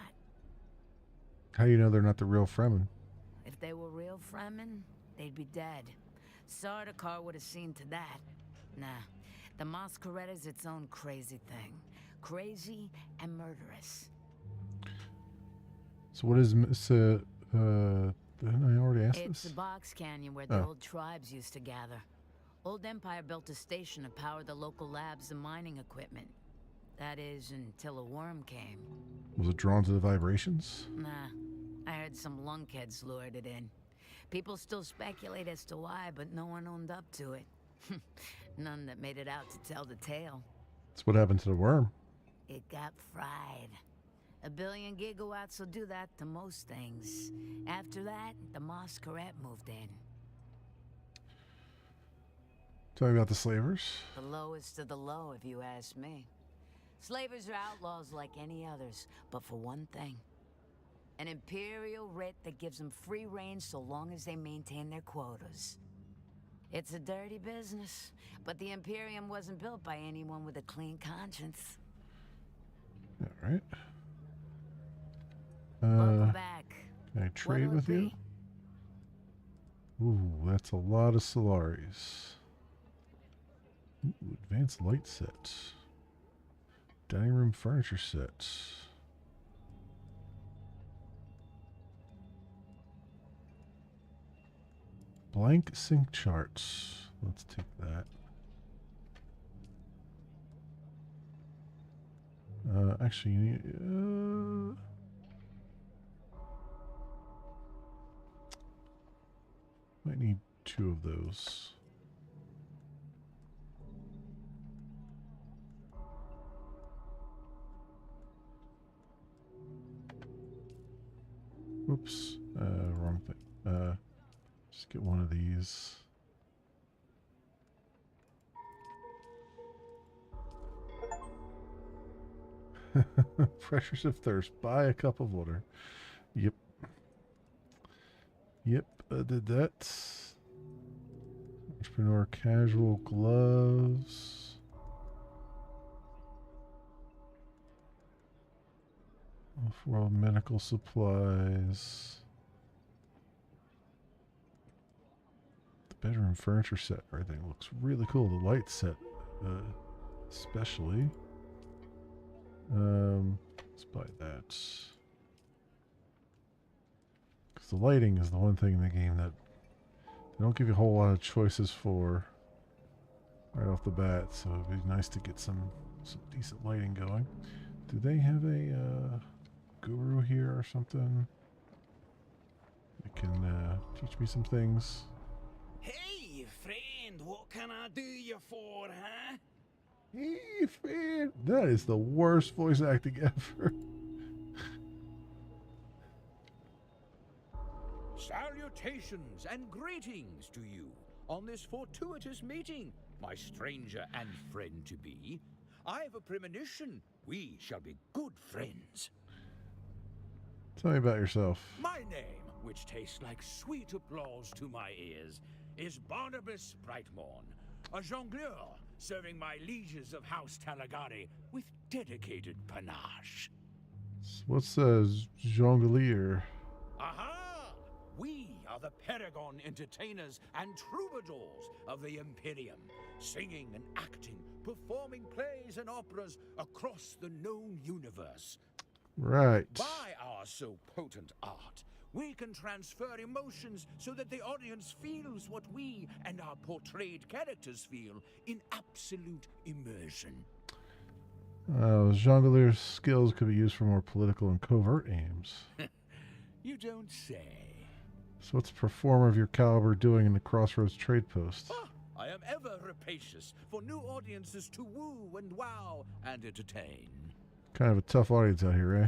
How do you know they're not the real Fremen? If they were real Fremen, they'd be dead. Sardaukar would have seen to that. Nah, the Masquerade is its own crazy thing. Crazy and murderous. So what is didn't I already ask It's this? a box canyon where the old tribes used to gather. Old Empire built a station to power the local labs and mining equipment. That is, until a worm came. Was it drawn to the vibrations? Nah, I heard some lunkheads lured it in. People still speculate as to why, but no one owned up to it. None that made it out to tell the tale. That's what happened to the worm. It got fried. 1 billion gigawatts will do that to most things. After that, the Masquerade moved in. Tell me about the slavers. The lowest of the low, if you ask me. Slavers are outlaws like any others, but for one thing. An imperial writ that gives them free rein so long as they maintain their quotas. It's a dirty business, but the Imperium wasn't built by anyone with a clean conscience. All right. Welcome back. Can I trade What'll with it you? be? Ooh, that's a lot of Solaris. Ooh, advanced light set. Dining room furniture set. Blank sync charts. Let's take that. Actually, you need, might need 2 of those. Whoops, wrong thing. Just get one of these. Pressures of thirst. Buy a cup of water. Yep. Yep, I did that. Entrepreneur casual gloves. Off-world medical supplies. The bedroom furniture set. Everything looks really cool. The light set, especially. Let's buy that. Because the lighting is the one thing in the game that they don't give you a whole lot of choices for right off the bat. So it'd be nice to get some decent lighting going. Do they have a guru here or something? They can teach me some things. Hey, friend, what can I do you for, huh? Hey, friend. That is the worst voice acting ever. Salutations and greetings to you on this fortuitous meeting, my stranger and friend-to-be. I have a premonition we shall be good friends. Tell me about yourself. My name, which tastes like sweet applause to my ears, is Barnabas Brightmorn, a jongleur serving my lieges of House Talagari with dedicated panache. What's a jonglier? Aha! We are the Paragon entertainers and troubadours of the Imperium, singing and acting, performing plays and operas across the known universe. Right. By our so potent art, we can transfer emotions so that the audience feels what we and our portrayed characters feel in absolute immersion. Jonglier's skills could be used for more political and covert aims. You don't say. So what's a performer of your caliber doing in the Crossroads trade post? Ah, I am ever rapacious for new audiences to woo and wow and entertain. Kind of a tough audience out here, eh?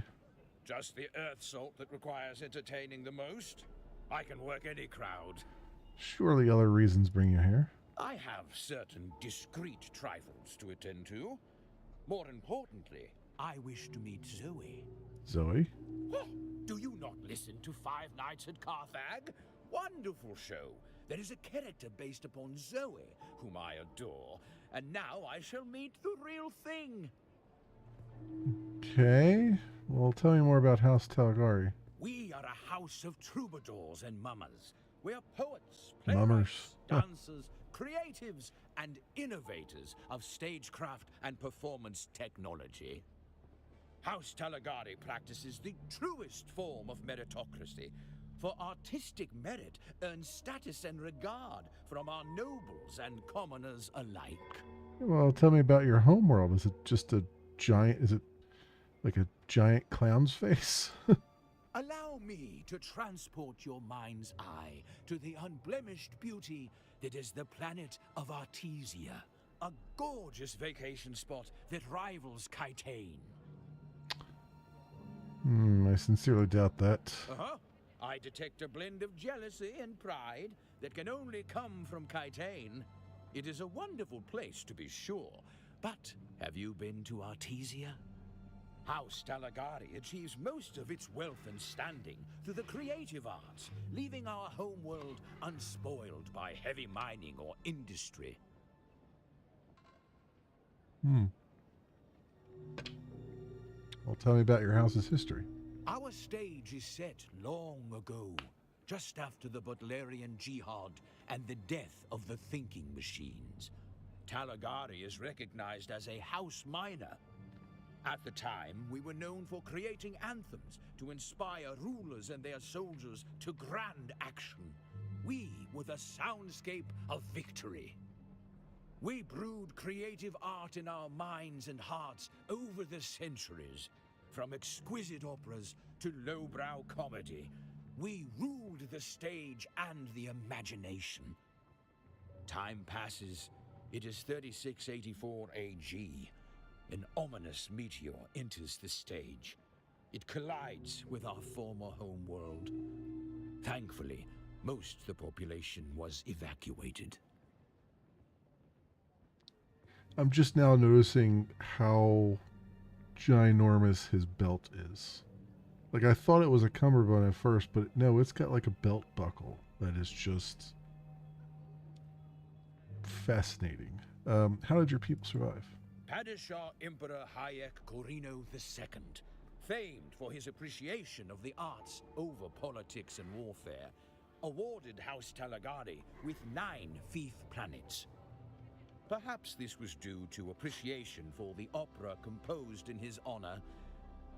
Just the earth salt that requires entertaining the most. I can work any crowd. Surely other reasons bring you here. I have certain discreet trifles to attend to. More importantly, I wish to meet Zoe. Zoe? Oh, do you not listen to Five Nights at Carthage? Wonderful show. There is a character based upon Zoe, whom I adore, and now I shall meet the real thing. Okay. Well, tell me more about House Talagari. We are a house of troubadours and mummers. We are poets, Mummers. playwrights, dancers, creatives, and innovators of stagecraft and performance technology. House Talagari practices the truest form of meritocracy. For artistic merit earns status and regard from our nobles and commoners alike. Well, tell me about your homeworld. Is it just a giant... Is it like a giant clown's face? Allow me to transport your mind's eye to the unblemished beauty that is the planet of Artesia. A gorgeous vacation spot that rivals Kitane. I sincerely doubt that. I detect a blend of jealousy and pride that can only come from Kitane. It is a wonderful place, to be sure, but have you been to Artesia? House Talagari achieves most of its wealth and standing through the creative arts, leaving our homeworld unspoiled by heavy mining or industry. Well, tell me about your house's history. Our stage is set long ago, just after the Butlerian Jihad and the death of the thinking machines. Talagari is recognized as a house miner. At the time, we were known for creating anthems to inspire rulers and their soldiers to grand action. We were the soundscape of victory. We brewed creative art in our minds and hearts over the centuries. From exquisite operas to lowbrow comedy, we ruled the stage and the imagination. Time passes. It is 3684 AG. An ominous meteor enters the stage. It collides with our former homeworld. Thankfully, most of the population was evacuated. I'm just now noticing how ginormous his belt is. Like, I thought it was a cummerbund at first, but no, it's got like a belt buckle that is just fascinating. How did your people survive? Padishah Emperor Hayek Corino II, famed for his appreciation of the arts over politics and warfare, awarded House Talagari with 9 fief planets. Perhaps this was due to appreciation for the opera composed in his honor.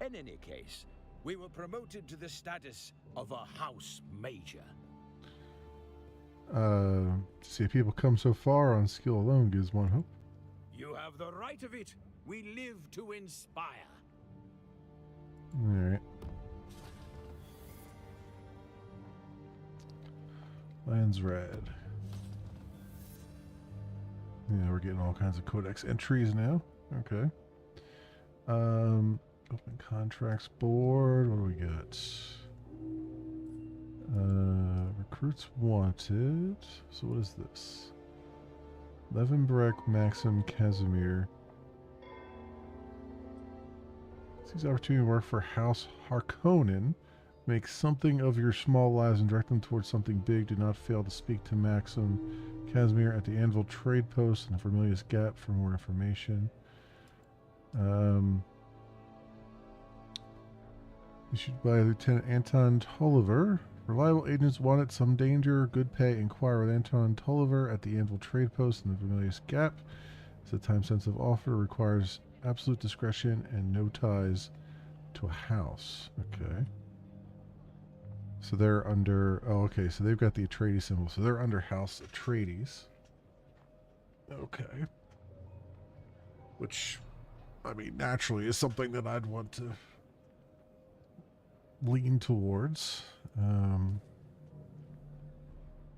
In any case, we were promoted to the status of a house major. To see people come so far on skill alone gives one hope. You have the right of it. We live to inspire. Alright. Land's red. Yeah, we're getting all kinds of codex entries now. Okay. Open contracts board. What do we got? Recruits wanted. So what is this? Levenbreck, Maxim, Casimir. Seize opportunity to work for House Harkonnen. Make something of your small lives and direct them towards something big. Do not fail to speak to Maxim, Casimir at the Anvil Trade Post in the Vermilius Gap for more information. Issued by Lieutenant Anton Tolliver. Reliable agents wanted, some danger, good pay. Inquire with Anton Tolliver at the Anvil Trade Post in the Vermilius Gap. It's a time-sensitive offer. Requires absolute discretion and no ties to a house. Okay. So they're under... Oh, okay. So they've got the Atreides symbol. So they're under House Atreides. Okay. Which, I mean, naturally is something that I'd want to lean towards.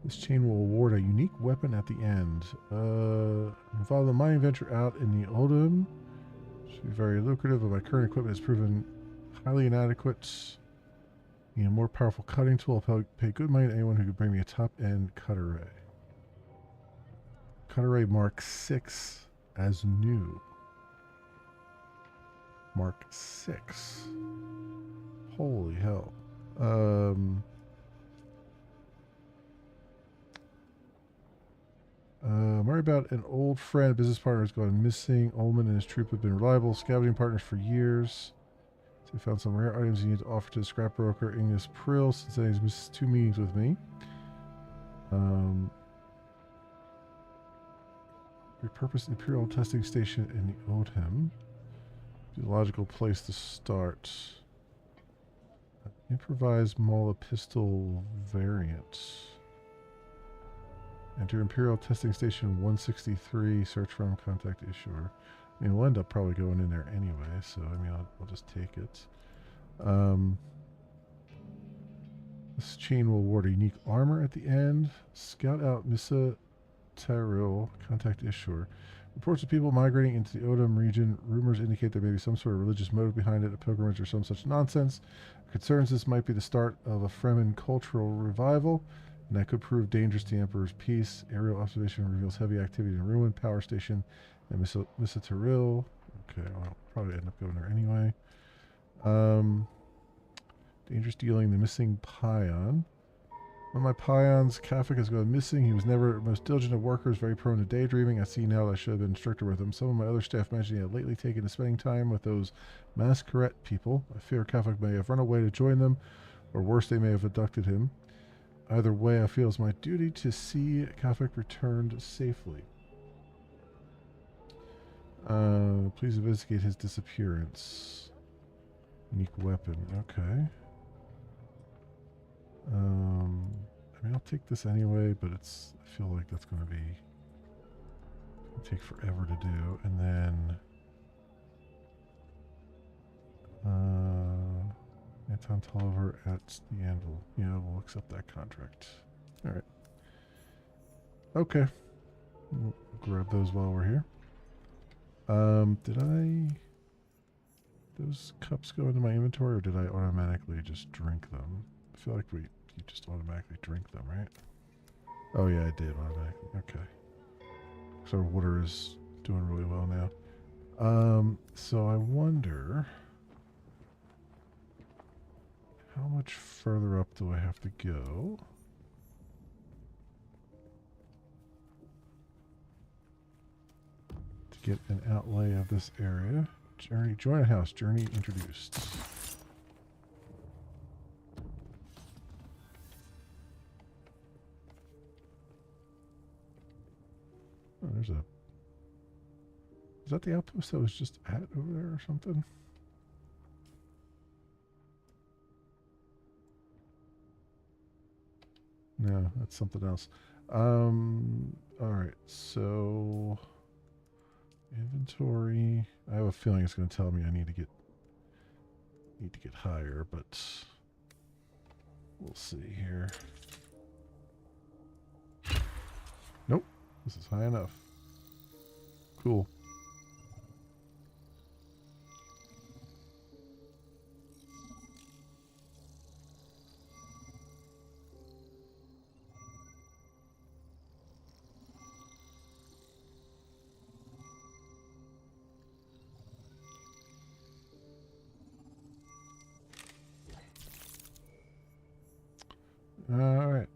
This chain will award a unique weapon at the end. Involve the mining venture out in the Odom. Should be very lucrative, but my current equipment has proven highly inadequate. Need a more powerful cutting tool. I'll pay good money to anyone who could bring me a top-end cutter ray. Cutter ray Mark 6 as new. Mark 6. Holy hell. I'm worried about an old friend, business partner has gone missing. Ullman and his troop have been reliable scouting partners for years. So we found some rare items you need to offer to the scrapbroker Ignis Prill since he's missed 2 meetings with me. Repurpose the Imperial testing station in the Odhem. Be a logical place to start. Improvised Mala pistol variant. Enter Imperial Testing Station 163. Search from contact issuer. I mean, we'll end up probably going in there anyway, so I mean, I'll just take it. This chain will award a unique armor at the end. Scout out Missa Tyrell. Contact issuer. Reports of people migrating into the Odom region. Rumors indicate there may be some sort of religious motive behind it, a pilgrimage or some such nonsense. Concerns this might be the start of a Fremen cultural revival. and that could prove dangerous to the Emperor's peace. Aerial observation reveals heavy activity in Ruin Power Station and Misataril. Okay, well, I'll probably end up going there anyway. Dangerous dealing, the missing Pion. One of my Pions, Kafik, has gone missing. He was never the most diligent of workers, very prone to daydreaming. I see now that I should have been stricter with him. Some of my other staff mentioned he had lately taken to spending time with those masquerade people. I fear Kafik may have run away to join them, or worse, they may have abducted him. Either way, I feel it's my duty to see Kafik returned safely. Please investigate his disappearance. Unique weapon, okay. I mean, I'll take this anyway, but I feel like that's going to take forever to do. And then, Anton Tolliver at the Anvil. Yeah, we'll accept that contract. All right. Okay. We'll grab those while we're here. Those cups go into my inventory, or did I automatically just drink them? I feel like you just automatically drink them, right? Oh yeah, I did automatically. Okay. So our water is doing really well now. So I wonder how much further up do I have to go? To get an outlay of this area. Join a house. Journey introduced. Oh, there's a... Is that the outpost that was just at over there or something? No, that's something else. Alright, so... Inventory. I have a feeling it's going to tell me I need to get higher, but... We'll see here. Nope. This is high enough. Cool. All right.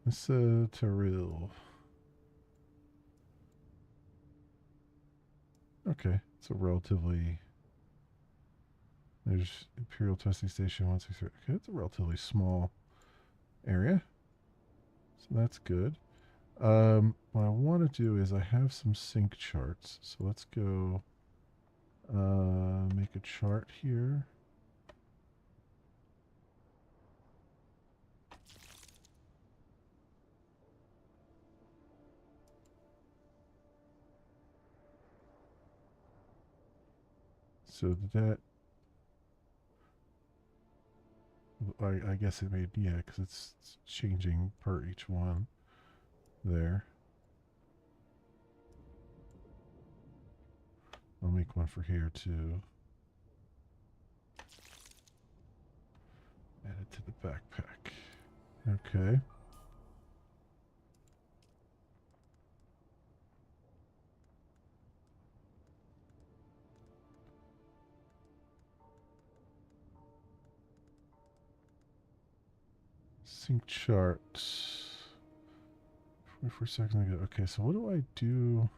Misataril. Okay, it's a relatively... There's Imperial Testing Station 163. Okay, it's a relatively small area. So that's good. What I want to do is I have some sync charts. So let's go make a chart here. So that, I guess it made, yeah, because it's changing per each one there. I'll make one for here too. Add it to the backpack. Okay. Sync chart. 44 seconds ago. Okay, so what do I do?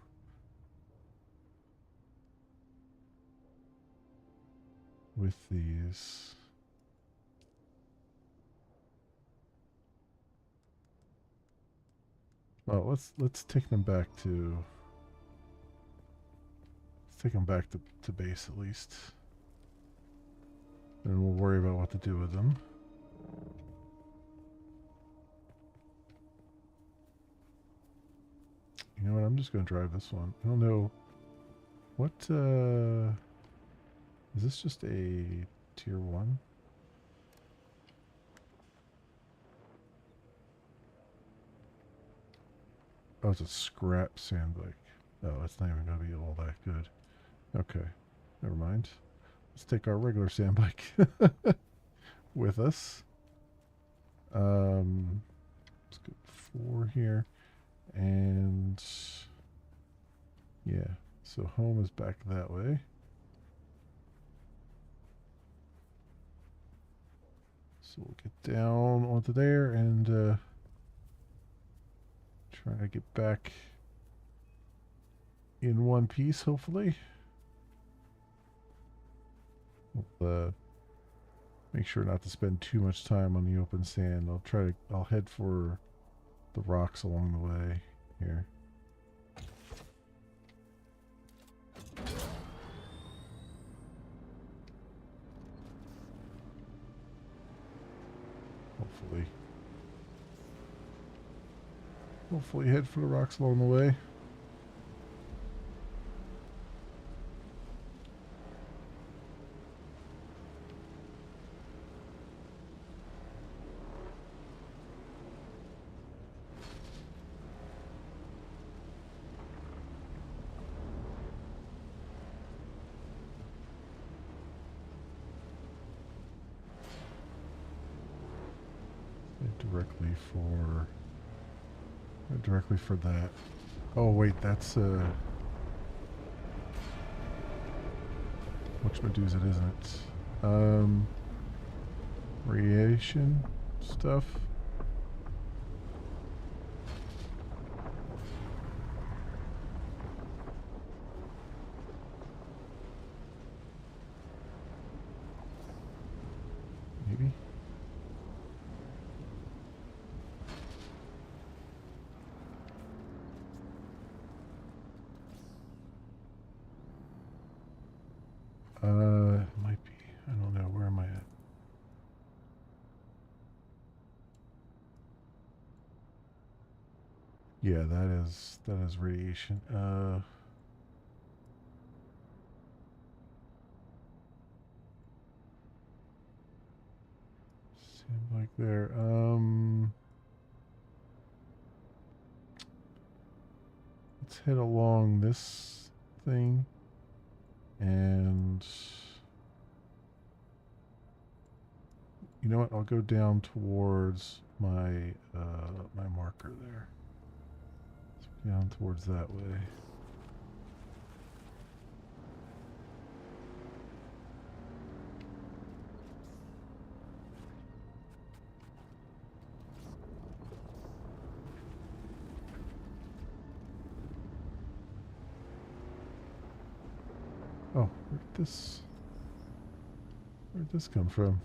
With these. Well, let's take them back to to base at least. And we'll worry about what to do with them. You know what, I'm just gonna drive this one. I don't know what is this just a tier 1? Oh, it's a scrap sand bike. Oh, it's not even going to be all that good. Okay, never mind. Let's take our regular sand bike with us. Let's go 4 here. And yeah, so home is back that way. So we'll get down onto there and try to get back in one piece, hopefully. We'll make sure not to spend too much time on the open sand. I'll head for the rocks along the way here. Hopefully head for the rocks along the way. Directly for that. Oh wait, that's whatchamadoos it, isn't it? Radiation stuff. Maybe. It might be. I don't know. Where am I at? Yeah, that is radiation. Seems like there. Let's head along this thing. And you know what? I'll go down towards my my marker there. Down towards that way. Oh, where'd this come from?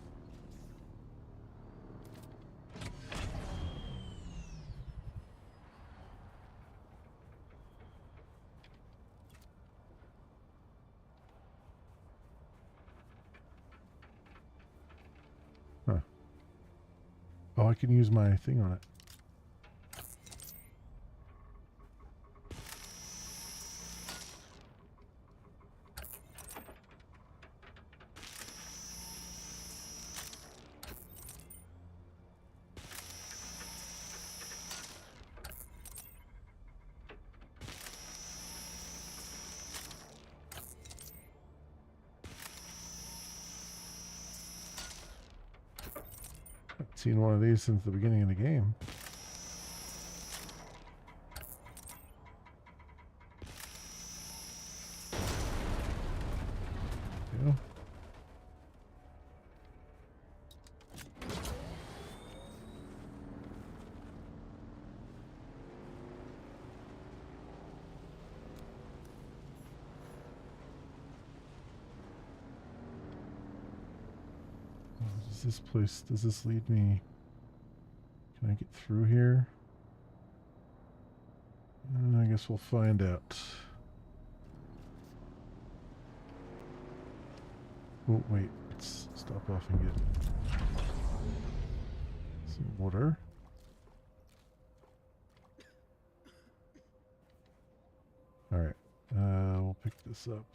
Huh. Oh, I can use my thing on it. I've seen one of these since the beginning of the game. Yeah. Does this lead me? Can I get through here? I guess we'll find out. Oh, wait. Let's stop off and get some water. Alright. We'll pick this up.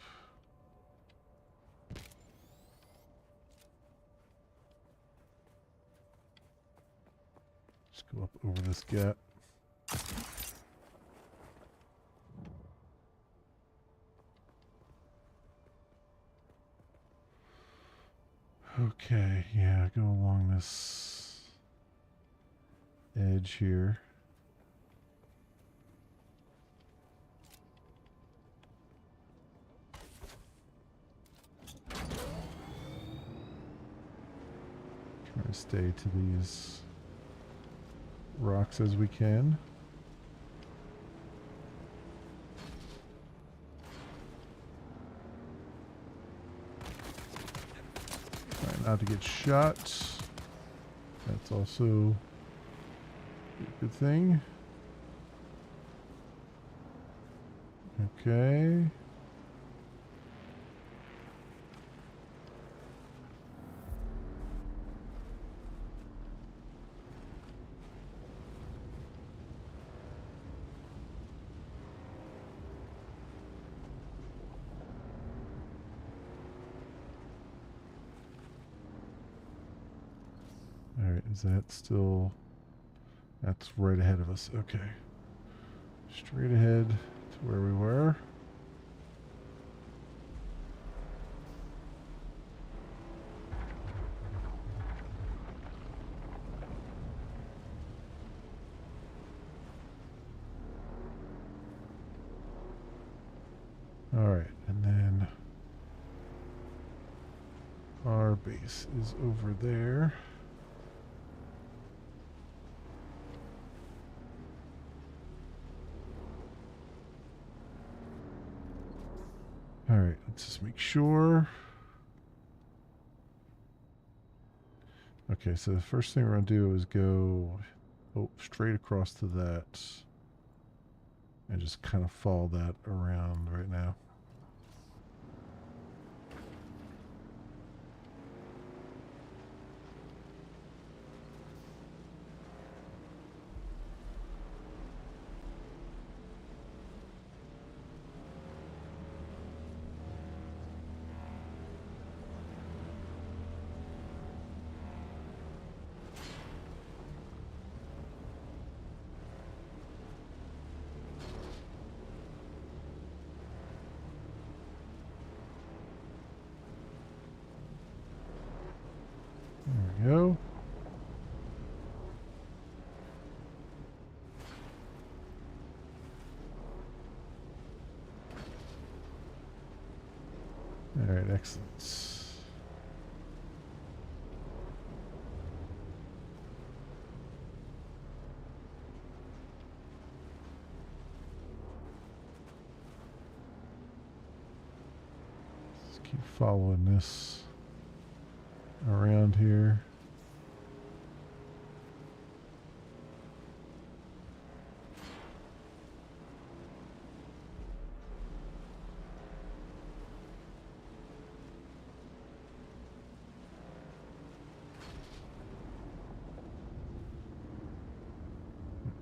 Go up over this gap. Okay, yeah, go along this edge here. Try to stay to these rocks as we can. Try not to get shot. That's also a good thing. Okay. Alright, is that still... That's right ahead of us. Okay. Straight ahead to where we were. Alright, and then our base is over there. Alright, let's just make sure. Okay, so the first thing we're going to do is go straight across to that and just kind of follow that around right now. There we go. All right, excellent. Let's keep following this around here.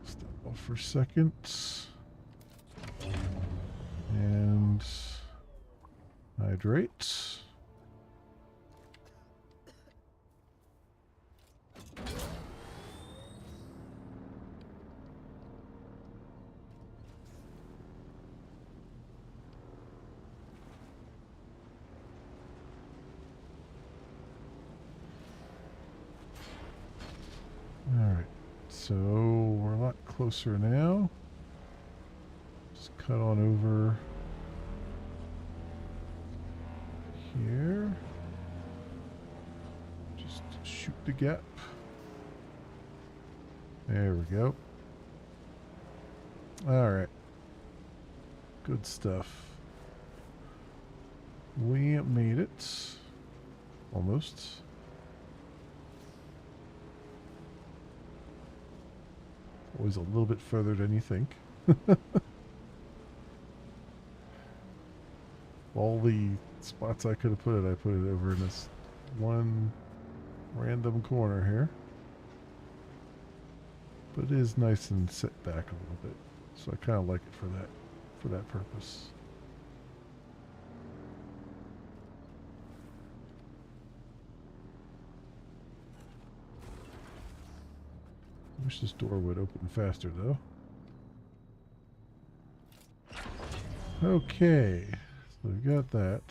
Step off for a second. And hydrate. Alright, so we're a lot closer now. Just cut on over here. Just shoot the gap. There we go. Alright. Good stuff. We made it. Almost. Always a little bit further than you think. All the spots I could have put it, I put it over in this one random corner here. But it is nice and set back a little bit. So I kind of like it for that purpose. I wish this door would open faster, though. Okay, so we got that.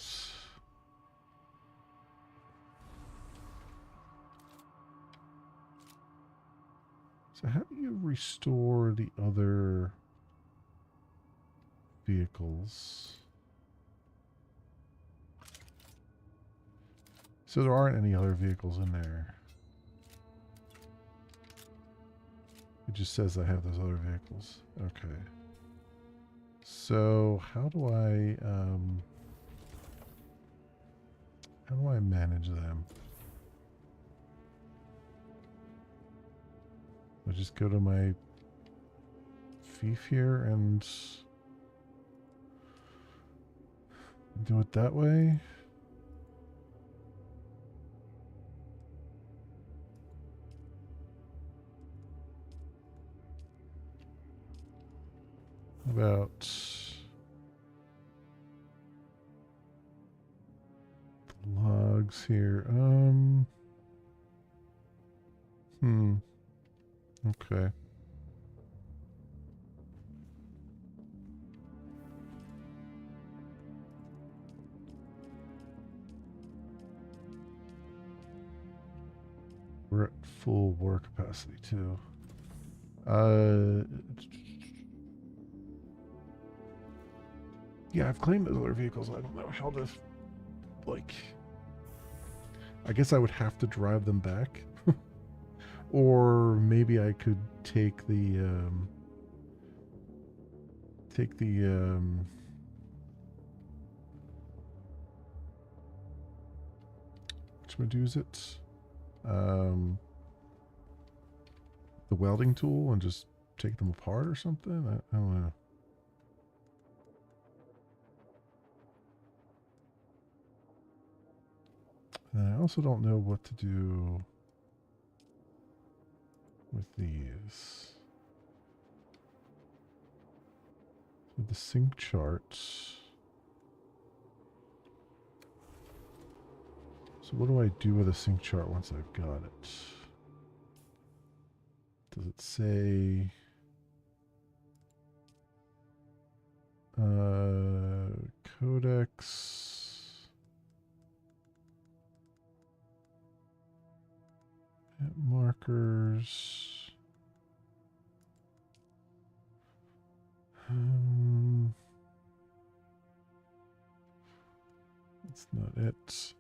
So how do you restore the other vehicles? So there aren't any other vehicles in there. It just says I have those other vehicles. Okay. So how do I manage them? I just go to my fief here and do it that way. About the logs here. Okay. We're at full war capacity too. Yeah, I've claimed those other vehicles. I don't know how to, like, I guess I would have to drive them back. Or maybe I could take the, which it? The welding tool and just take them apart or something? I don't know. And I also don't know what to do with these. So the sync charts. So what do I do with a sync chart once I've got it? Does it say codex markers? That's not it.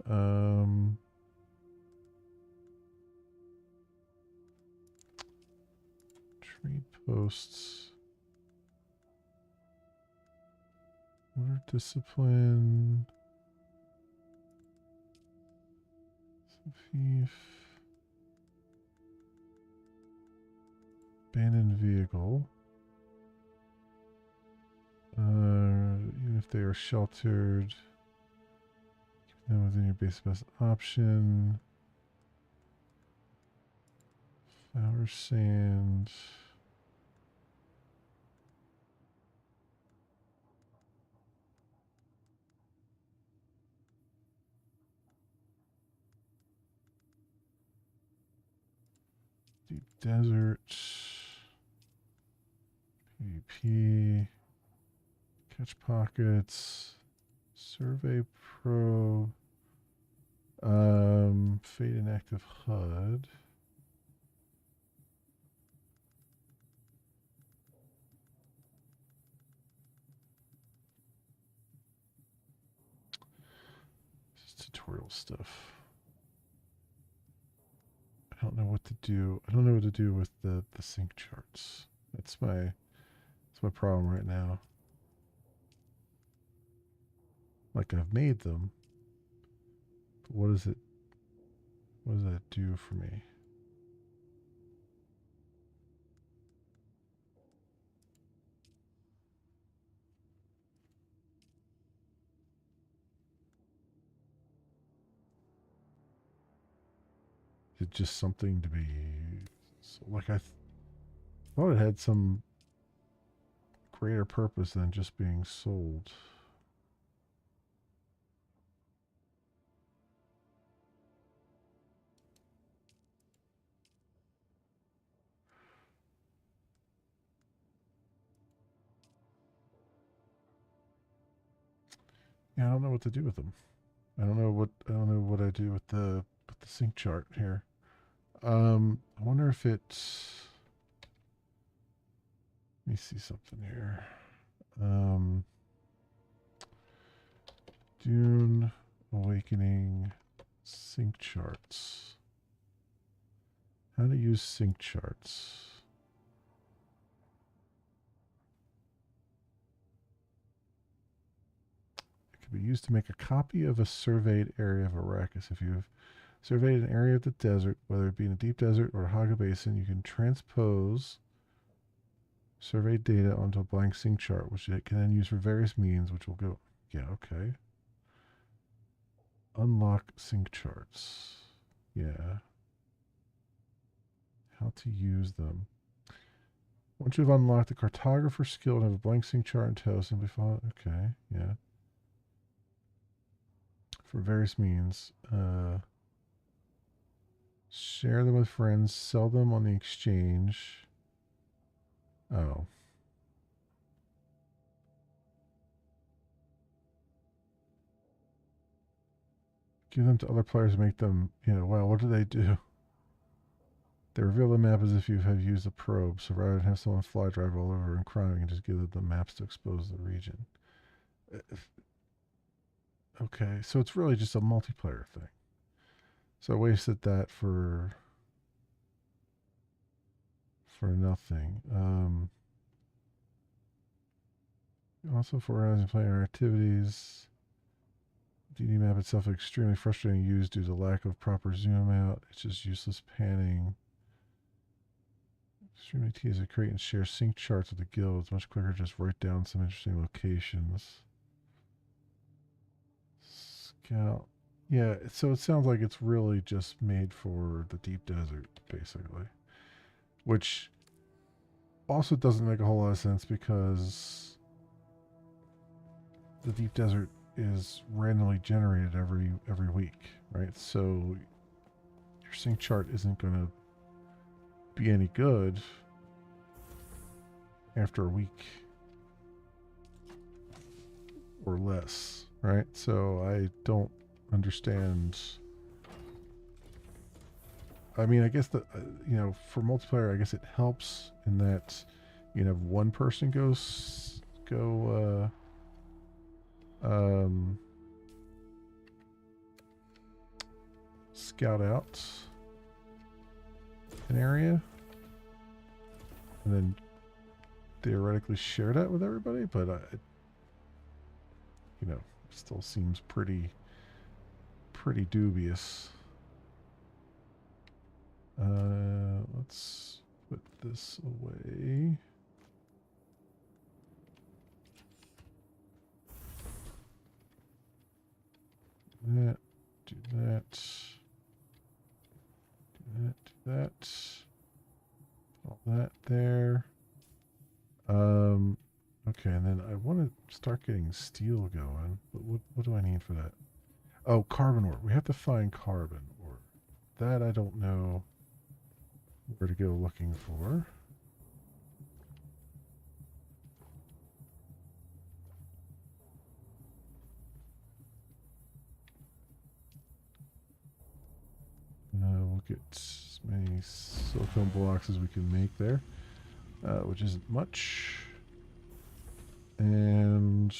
Trade posts. Water discipline. Thief. Abandoned vehicle. Even if they are sheltered, keep them within your base best option. Flower sand. Deep desert. PvP. Catch pockets. Survey probe. Fade inactive HUD. This is tutorial stuff. I don't know what to do. I don't know what to do with the sync charts. That's my problem right now. Like, I've made them. But what does that do for me? Is it just something to be, so, like, I thought it had some greater purpose than just being sold. Yeah, I don't know what to do with them. I don't know what I do with the sync chart here. I wonder if it's me see something here. Dune Awakening sync charts. How to use sync charts. It can be used to make a copy of a surveyed area of Arrakis. If you've surveyed an area of the desert, whether it be in a deep desert or a Haga Basin, you can transpose surveyed data onto a blank sync chart, which it can then use for various means, which will go. Yeah, okay. Unlock sync charts. Yeah. How to use them. Once you've unlocked the cartographer skill and have a blank sync chart in tow, simply follow. Okay, yeah. For various means. Share them with friends. Sell them on the exchange. Oh. Give them to other players and make them, well, what do they do? They reveal the map as if you have used a probe, so rather than have someone fly drive all over and crime, you can just give them the maps to expose the region. Okay, so it's really just a multiplayer thing. So I wasted that for nothing. Also for organizing player activities. DD map itself is extremely frustrating to use due to lack of proper zoom out. It's just useless panning. Extremely tedious to create and share sync charts with the guild. It's much quicker to just write down some interesting locations. Scout. Yeah, so it sounds like it's really just made for the deep desert, basically. Which also doesn't make a whole lot of sense because the deep desert is randomly generated every week, right? So your sync chart isn't going to be any good after a week or less, right? So I don't understand. I mean, I guess that for multiplayer, I guess it helps in that one person go scout out an area and then theoretically share that with everybody, but it still seems pretty dubious. Let's put this away. That, do that, do that, do that. All that there. Okay, and then I want to start getting steel going. But what do I need for that? Oh, carbon ore. We have to find carbon ore. That I don't know where to go looking for. We'll get as many silicone blocks as we can make there, which isn't much. And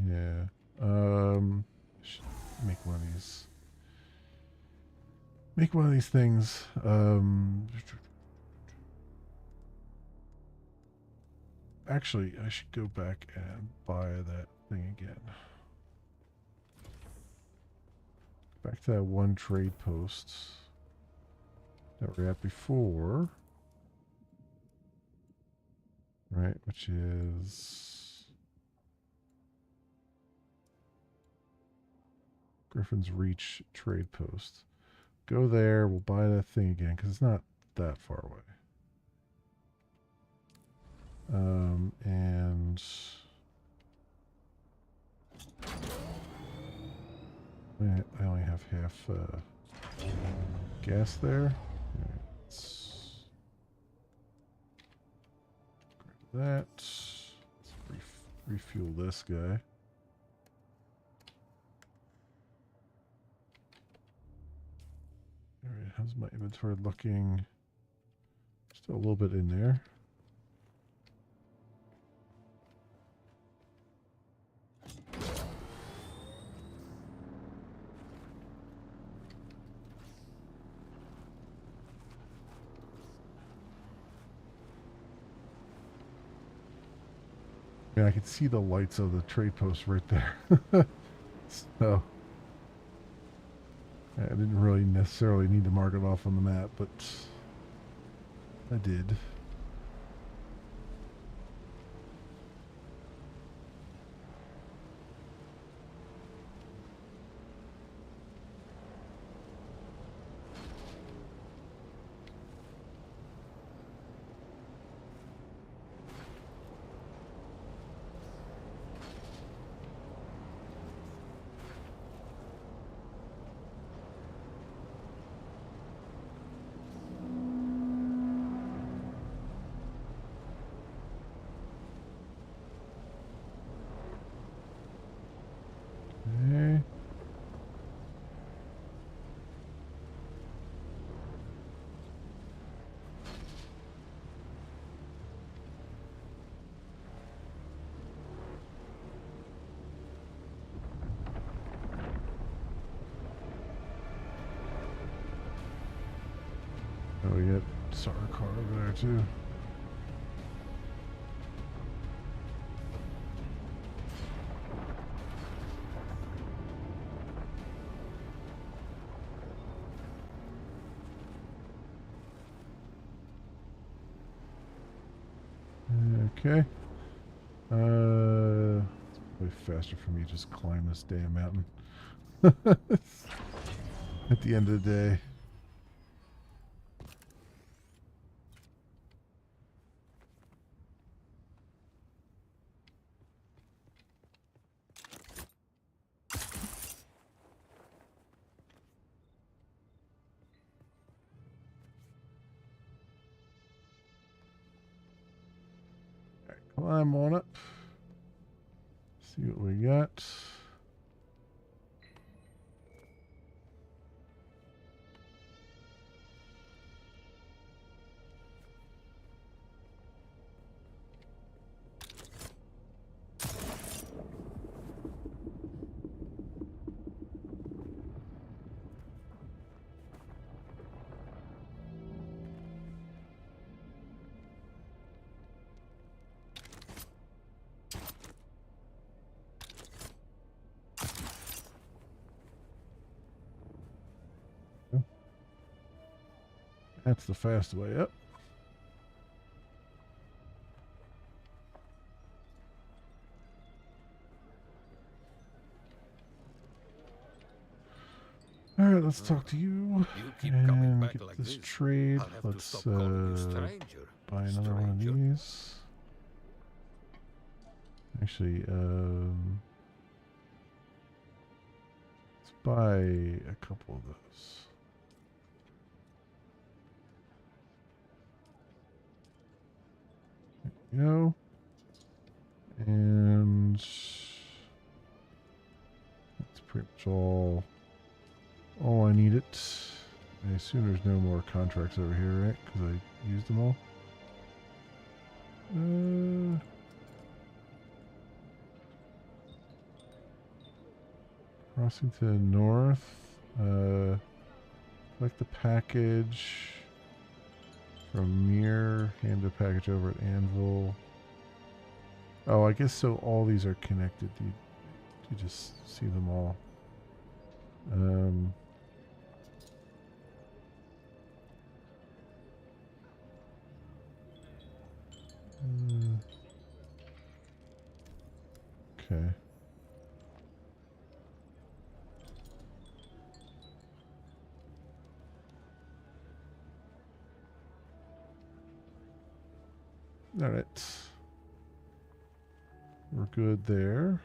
yeah, should make one of these. Make one of these things. Actually, I should go back and buy that thing again. Back to that one trade post that we were at before. Right, which is Griffin's Reach trade post. Go there, we'll buy that thing again, because it's not that far away. And I only have half gas there. Right, let's grab that. Let's refuel this guy. Alright, how's my inventory looking? Still a little bit in there. Yeah, I can see the lights of the trade post right there. So I didn't really necessarily need to mark it off on the map, but I did. Okay. Oh, we got Sarkar over there too. Okay. It's probably faster for me to just climb this damn mountain. At the end of the day. Climb on up. See what we got. That's the fast way up. All right, let's talk to you You keep coming and back get like this this, trade. I'll have Let's to stop calling you stranger. buy another one of Stranger. these. Actually, let's buy a couple of those. There you go. And that's pretty much all I needed. I assume there's no more contracts over here, right? Because I used them all. Crossing to the north. Collect the package from Mir. Hand the package over at Anvil. Oh, I guess so. All these are connected. You just see them all. Okay. All right. We're good there.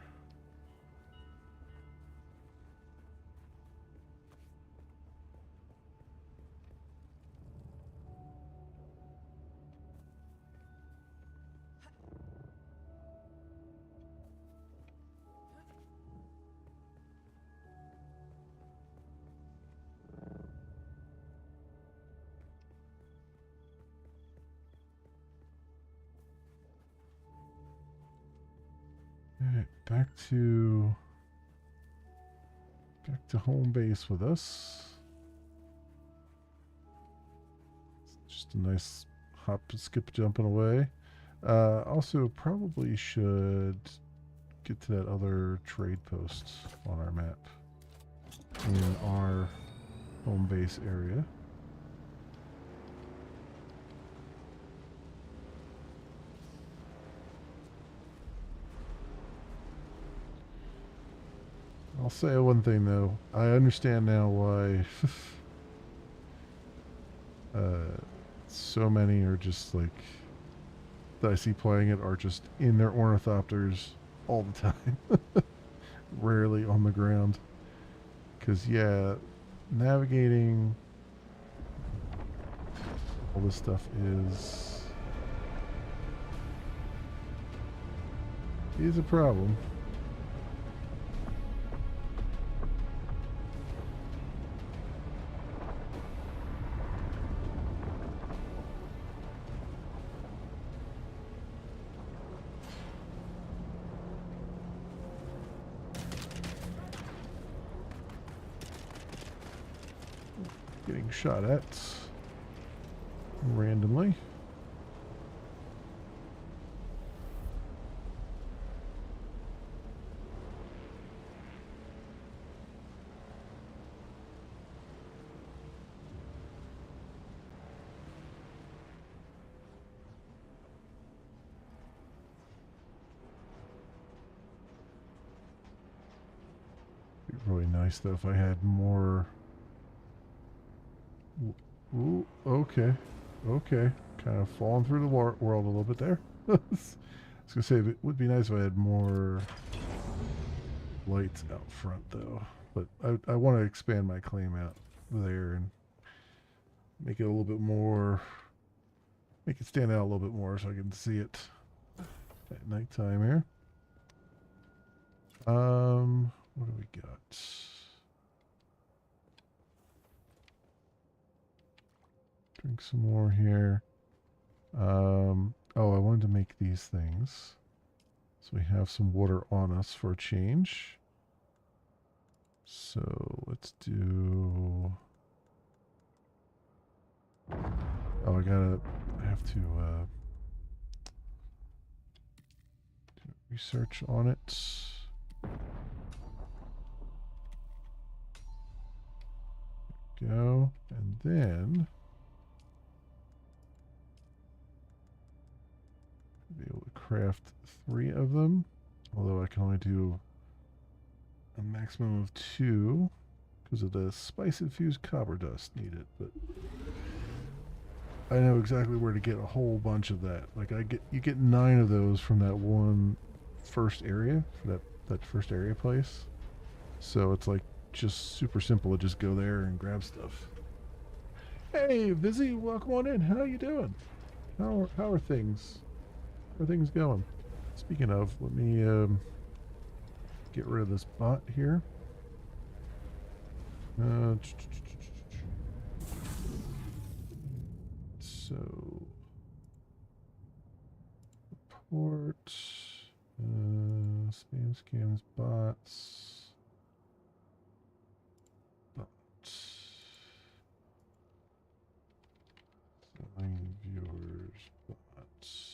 back to home base with us. Just a nice hop, skip, jumping away. Also, probably should get to that other trade post on our map in our home base area. I'll say one thing though. I understand now why so many are just like that I see playing it are just in their ornithopters all the time. Rarely on the ground. Because yeah, navigating all this stuff is a problem. Getting shot at randomly. Be really nice though if I had more. Ooh, okay. Okay. Kind of falling through the world a little bit there. I was going to say, it would be nice if I had more lights out front, though. But I want to expand my claim out there and make it a little bit more, make it stand out a little bit more so I can see it at nighttime here. What do we got? Drink some more here. Oh, I wanted to make these things. So we have some water on us for a change. So let's do... Oh, I have to do research on it. There we go. And then... be able to craft 3 of them, although I can only do a maximum of 2 because of the spice-infused copper dust needed. But I know exactly where to get a whole bunch of that. Like you get 9 of those from that one first area, for that first area place. So it's like just super simple to just go there and grab stuff. Hey, Vizzy, welcome on in. How you doing? How are things? How are things going? Speaking of, let me get rid of this bot here. So, report, spam scams, bots, selling viewers, bots.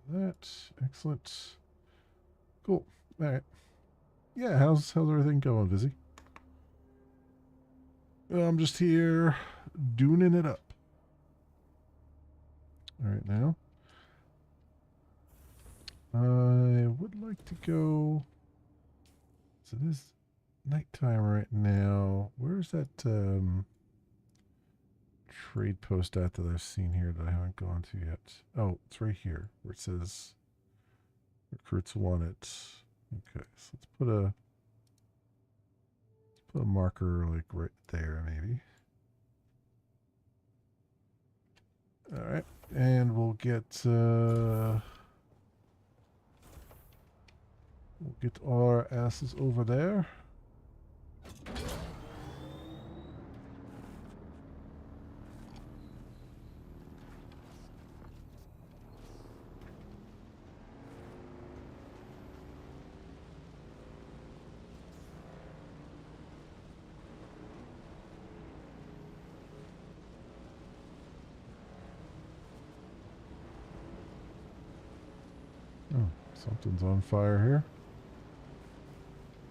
That excellent, cool. All right, yeah. How's everything going, Vizzy? I'm just here, dooning it up. All right, now I would like to go. So it is nighttime right now. Where's that trade post at that I've seen here that I haven't gone to yet? Oh, it's right here where it says recruits wanted. Okay, so let's put a marker like right there maybe. All right, and we'll get all our asses over there. Something's on fire here.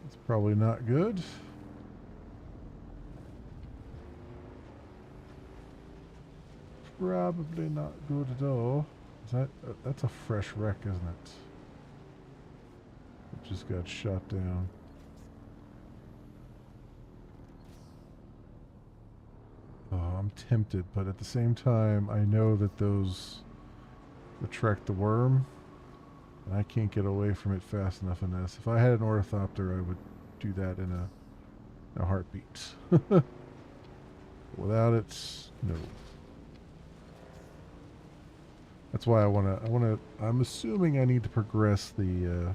It's probably not good. Probably not good at all. Is that that's a fresh wreck, isn't it? It just got shot down. Oh, I'm tempted, but at the same time, I know that those attract the worm, and I can't get away from it fast enough in this. If I had an ornithopter, I would do that in a heartbeat. Without it, no. That's why I'm assuming I need to progress the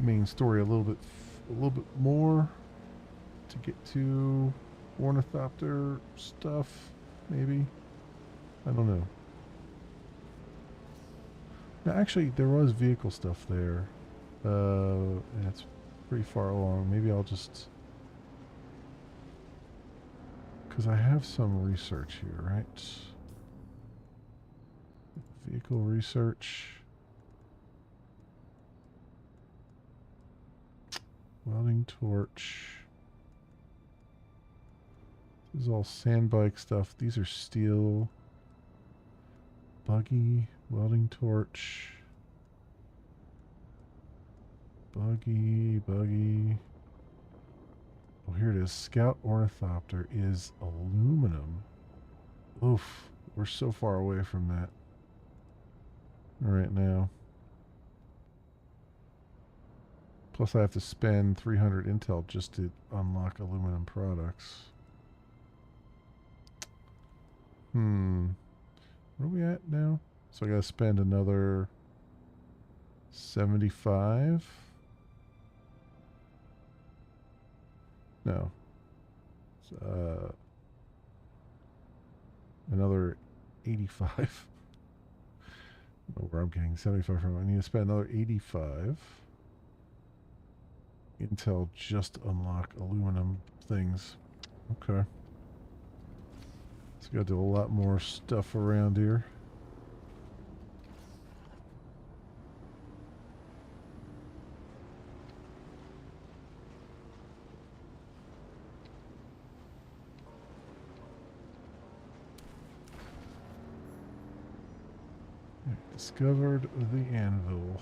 main story a little bit more to get to ornithopter stuff, maybe. I don't know. Now, actually, there was vehicle stuff there. And it's pretty far along. Maybe I'll just... Because I have some research here, right? Vehicle research. Welding torch. This is all sand bike stuff. These are steel. Buggy. Welding torch. Buggy. Oh, here it is. Scout Ornithopter is aluminum. Oof. We're so far away from that right now. Plus I have to spend 300 intel just to unlock aluminum products. Where are we at now? So I gotta spend another 75? No. Another 85. I don't know where I'm getting 75 from. I need to spend another 85 intel just to unlock aluminum things. Okay. So gotta do a lot more stuff around here. Discovered the anvil.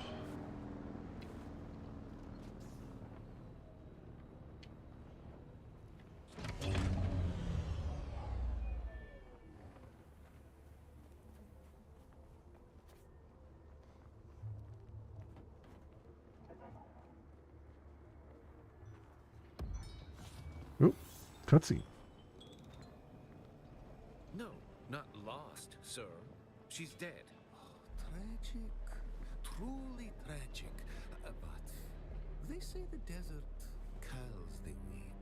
Oh, cutscene. No, not lost, sir. She's dead. Tragic, truly tragic. But they say the desert kills the weak.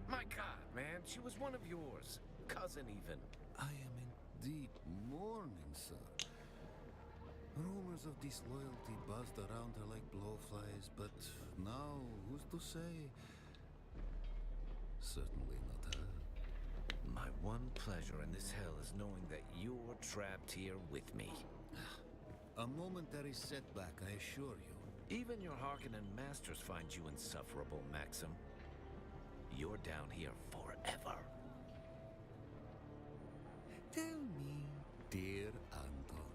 My God, man, she was one of yours. Cousin, even. I am in deep mourning, sir. Rumors of disloyalty buzzed around her like blowflies, but now, who's to say? Certainly not her. My one pleasure in this hell is knowing that you're trapped here with me. A momentary setback, I assure you. Even your Harkonnen masters find you insufferable, Maxim. You're down here forever. Tell me, dear Anton,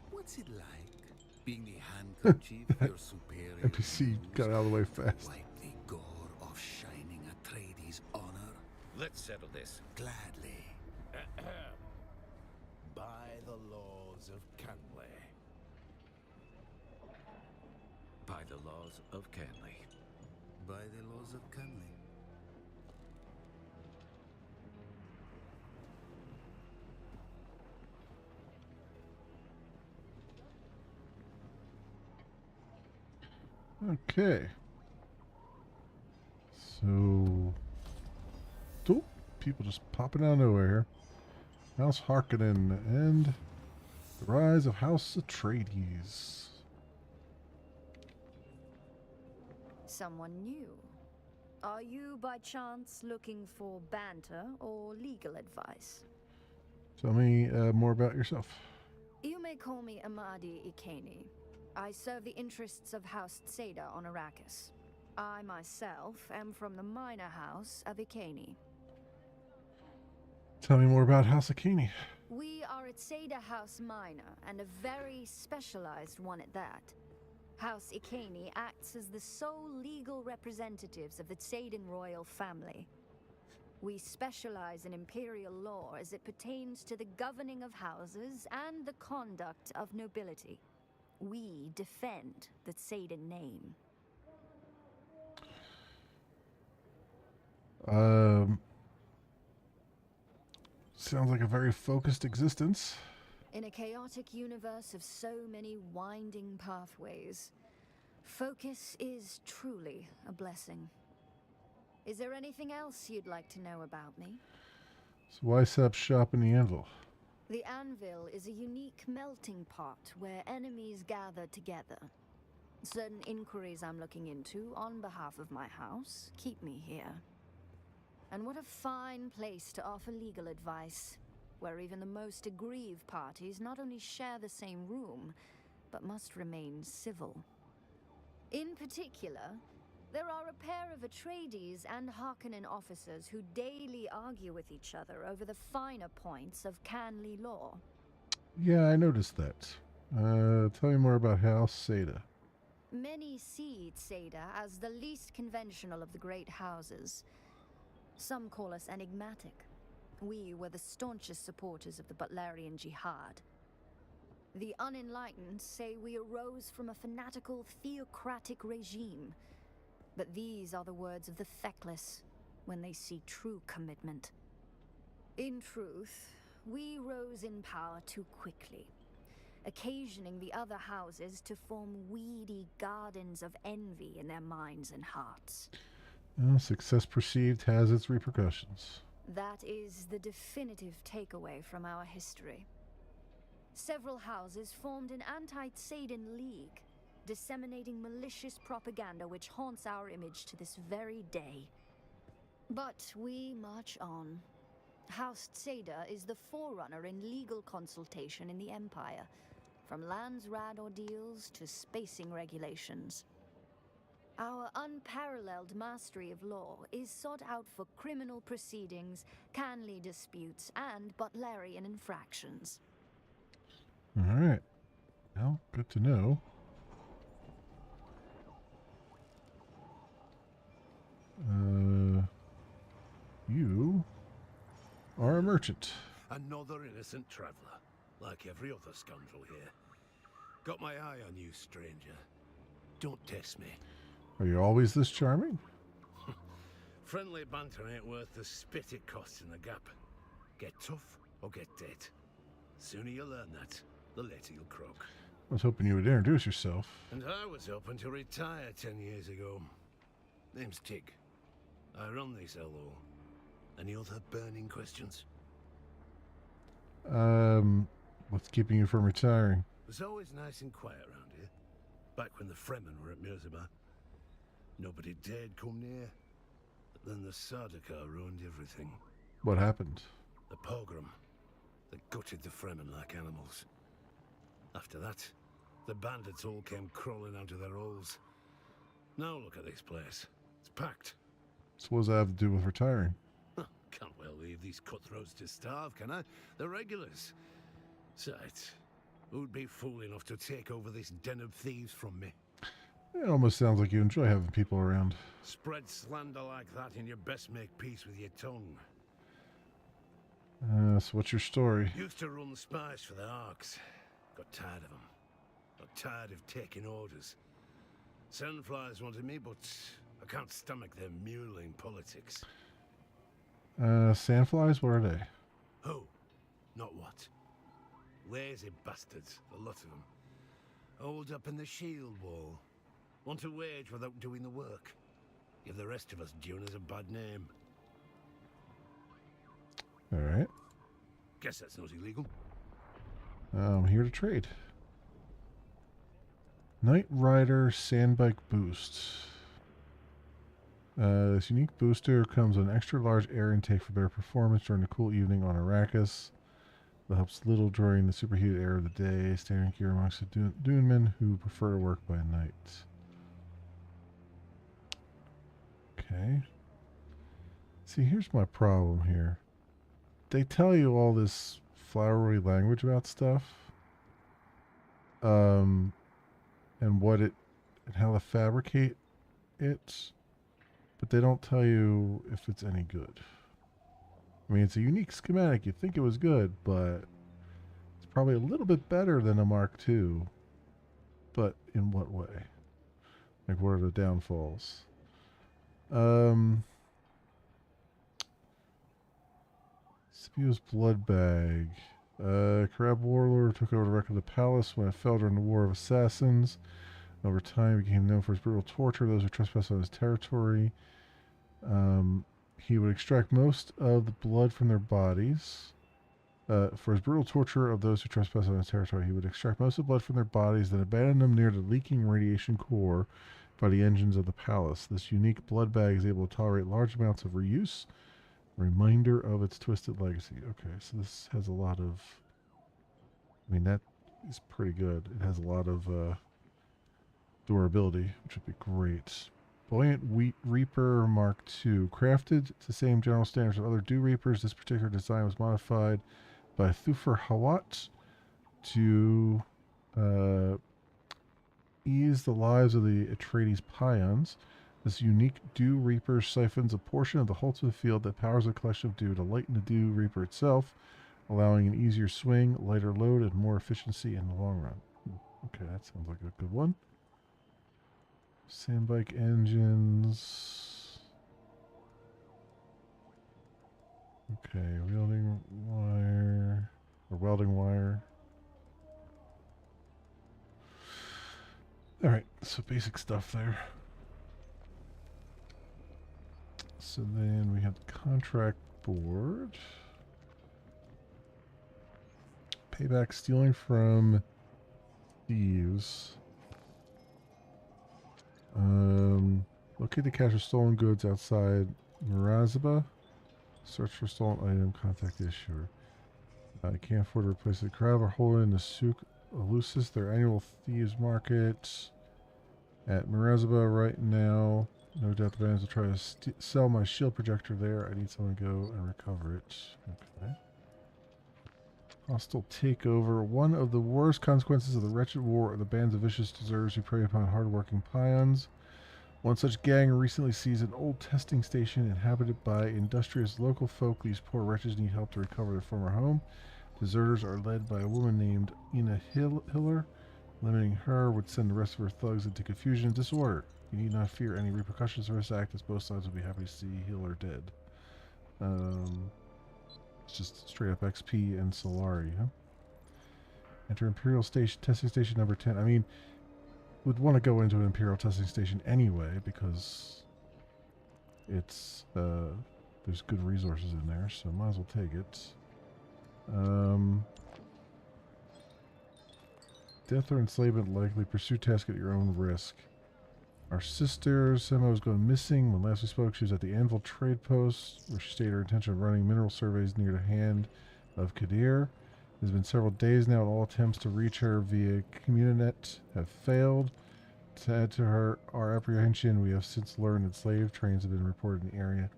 what's it like being the handkerchief your superior NPC got out of the way fast. wipe the gore of shining Atreides' honor? Let's settle this. Gladly. By the laws of Canley. By the laws of Canley. By the laws of Canley. Okay. So, oh, people just popping out of nowhere here. House Harkonnen and the rise of House Atreides. Someone new. Are you by chance looking for banter or legal advice? Tell me more about yourself. You may call me Amadi Ikeni. I serve the interests of House Tseda on Arrakis. I myself am from the minor house of Ikeni. Tell me more about House Akini. We are a Tseda House minor, and a very specialized one at that. House Ikeni acts as the sole legal representatives of the Tsedan royal family. We specialize in imperial law as it pertains to the governing of houses and the conduct of nobility. We defend the Tsedan name. Sounds like a very focused existence. In a chaotic universe of so many winding pathways, focus is truly a blessing. Is there anything else you'd like to know about me? So why set up shop in the Anvil? The Anvil is a unique melting pot where enemies gather together. Certain inquiries I'm looking into on behalf of my house keep me here. And what a fine place to offer legal advice, where even the most aggrieved parties not only share the same room, but must remain civil. In particular, there are a pair of Atreides and Harkonnen officers who daily argue with each other over the finer points of Canley law. Yeah, I noticed that. Tell me more about House Seda. Many see Tseda as the least conventional of the great houses. Some call us enigmatic. We were the staunchest supporters of the Butlerian Jihad. The unenlightened say we arose from a fanatical theocratic regime. But these are the words of the feckless when they see true commitment. In truth, we rose in power too quickly, occasioning the other houses to form weedy gardens of envy in their minds and hearts. Well, success perceived has its repercussions. That is the definitive takeaway from our history. Several houses formed an anti-Tsedan league, disseminating malicious propaganda which haunts our image to this very day. But we march on. House Tseda is the forerunner in legal consultation in the Empire, from Landsrad ordeals to spacing regulations. Our unparalleled mastery of law is sought out for criminal proceedings, Canley disputes, and Butlerian infractions. All right. Well, good to know. You are a merchant. Another innocent traveler, like every other scoundrel here. Got my eye on you, stranger. Don't test me. Are you always this charming? Friendly banter ain't worth the spit it costs in the gap. Get tough or get dead. Sooner you learn that, the later you'll croak. I was hoping you would introduce yourself. And I was hoping to retire 10 years ago. Name's Tig. I run this LO. Any other burning questions? What's keeping you from retiring? It was always nice and quiet around here. Back when the Fremen were at Mirzabah. Nobody dared come near. But then the Sardaukar ruined everything. What happened? The pogrom. They gutted the Fremen like animals. After that, the bandits all came crawling out of their holes. Now look at this place. It's packed. So what does that have to do with retiring? Can't well leave these cutthroats to starve, can I? They're regulars. Besides, who'd be fool enough to take over this den of thieves from me? It almost sounds like you enjoy having people around. Spread slander like that and you best make peace with your tongue. So what's your story? Used to run spies for the Arks. Got tired of them. Got tired of taking orders. Sandflies wanted me, but I can't stomach their muling politics. Sandflies, what are they? Who? Not what. Lazy bastards, a lot of them. Hold up in the shield wall. Want to wage without doing the work. Give the rest of us Duners a bad name. Alright. Guess that's not illegal. I'm here to trade. Night Rider Sandbike Boost. This unique booster comes with an extra large air intake for better performance during a cool evening on Arrakis. That helps little during the superheated air of the day, standing here amongst the Dune men who prefer to work by night. Okay. See, here's my problem here. They tell you all this flowery language about stuff, and what it and how to fabricate it, but they don't tell you if it's any good. I mean, it's a unique schematic. You'd think it was good, but it's probably a little bit better than a Mark II. But in what way? Like, what are the downfalls? Spew's blood bag. Karab warlord took over the wreck of the palace when it fell during the War of Assassins. Over time, he became known for his brutal torture of those who trespassed on his territory. He would extract most of the blood from their bodies. For his brutal torture of those who trespassed on his territory, he would extract most of the blood from their bodies, then abandon them near the leaking radiation core by the engines of the palace. This unique blood bag is able to tolerate large amounts of reuse. Reminder of its twisted legacy. Okay, so this has a lot of... I mean, that is pretty good. It has a lot of durability, which would be great. Buoyant Wheat Reaper Mark II. Crafted to the same general standards of other Dew Reapers, this particular design was modified by Thufir Hawat to ease the lives of the Atreides Pions. This unique Dew Reaper siphons a portion of the ultimate field that powers a collection of dew to lighten the Dew Reaper itself, allowing an easier swing, lighter load, and more efficiency in the long run. Okay, that sounds like a good one. Sandbike engines. Okay, welding wire. Or welding wire. Alright, so basic stuff there. So then we have the contract board. Payback stealing from thieves. Locate the cache of stolen goods outside Mirazaba. Search for stolen item. Contact the issuer. I can't afford to replace the crowd. We're holding the Souk Elusis, their annual thieves market at Mirazaba right now. No doubt the bandits will try to sell my shield projector there. I need someone to go and recover it. Okay. Hostile takeover. One of the worst consequences of the wretched war are the bands of vicious deserters who prey upon hard-working Pions. One such gang recently seized an old testing station inhabited by industrious local folk. These poor wretches need help to recover their former home. Deserters are led by a woman named Ina Hiller. Limiting her would send the rest of her thugs into confusion and disorder. You need not fear any repercussions of this act, as both sides will be happy to see Hiller dead. It's just straight up XP and Solari, huh? Enter Imperial Station, testing station number 10. I mean, would want to go into an Imperial testing station anyway, because it's, there's good resources in there, so might as well take it. Death or enslavement likely. Pursue task at your own risk. Our sister, Sema, was going missing. When last we spoke, she was at the Anvil Trade Post, where she stated her intention of running mineral surveys near the hand of Kadir. It has been several days now, and all attempts to reach her via Communinet have failed. To add to our apprehension, we have since learned that slave trains have been reported in the area.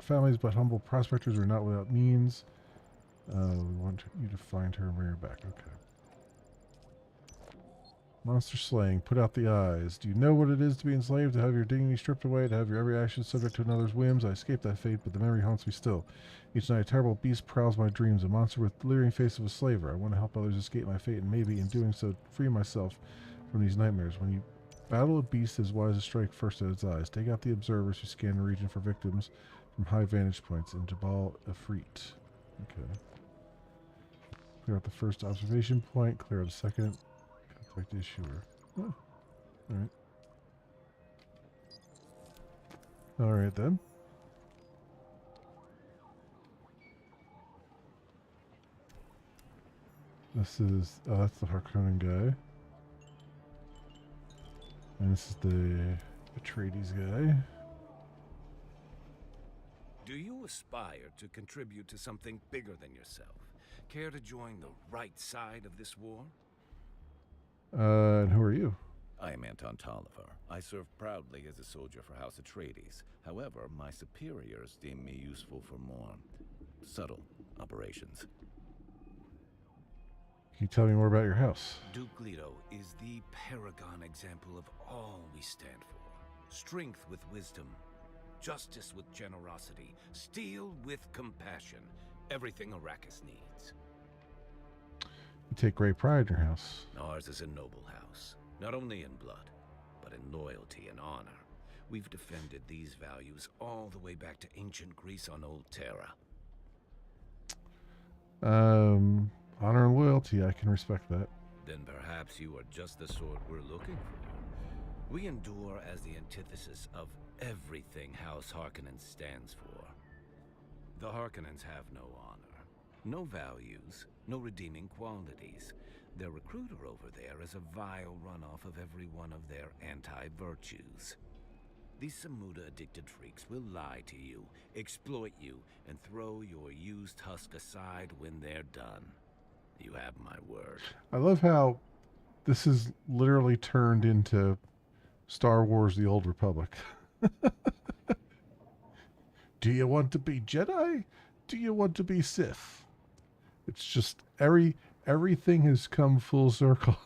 Families but humble prospectors are not without means. We want you to find her and bring her back. Okay. Monster slaying. Put out the eyes. Do you know what it is to be enslaved? To have your dignity stripped away? To have your every action subject to another's whims? I escaped that fate, but the memory haunts me still. Each night a terrible beast prowls my dreams. A monster with the leering face of a slaver. I want to help others escape my fate, and maybe in doing so free myself from these nightmares. When you battle a beast, it is wise to strike first at its eyes. Take out the observers who scan the region for victims from high vantage points in Jabal Ifrit. Okay. Clear out the first observation point. Clear out the second. Contact the issuer. Oh. Alright. Alright then. This is... oh, that's the Harkonnen guy. And this is the Atreides guy. Do you aspire to contribute to something bigger than yourself? Care to join the right side of this war? And who are you? I am Anton Tolliver. I serve proudly as a soldier for House Atreides. However, my superiors deem me useful for more subtle operations. Can you tell me more about your house? Duke Leto is the paragon example of all we stand for. Strength with wisdom, justice with generosity, steel with compassion. Everything Arrakis needs. You take great pride in your house. Ours is a noble house, not only in blood, but in loyalty and honor. We've defended these values all the way back to ancient Greece on Old Terra. Honor and loyalty, I can respect that. Then perhaps you are just the sort we're looking for. We endure as the antithesis of everything House Harkonnen stands for. The Harkonnens have no honor, no values, no redeeming qualities. Their recruiter over there is a vile runoff of every one of their anti-virtues. These Samuda-addicted freaks will lie to you, exploit you, and throw your used husk aside when they're done. You have my word. I love how this is literally turned into Star Wars: The Old Republic. Do you want to be Jedi? Do you want to be Sith? It's just everything has come full circle.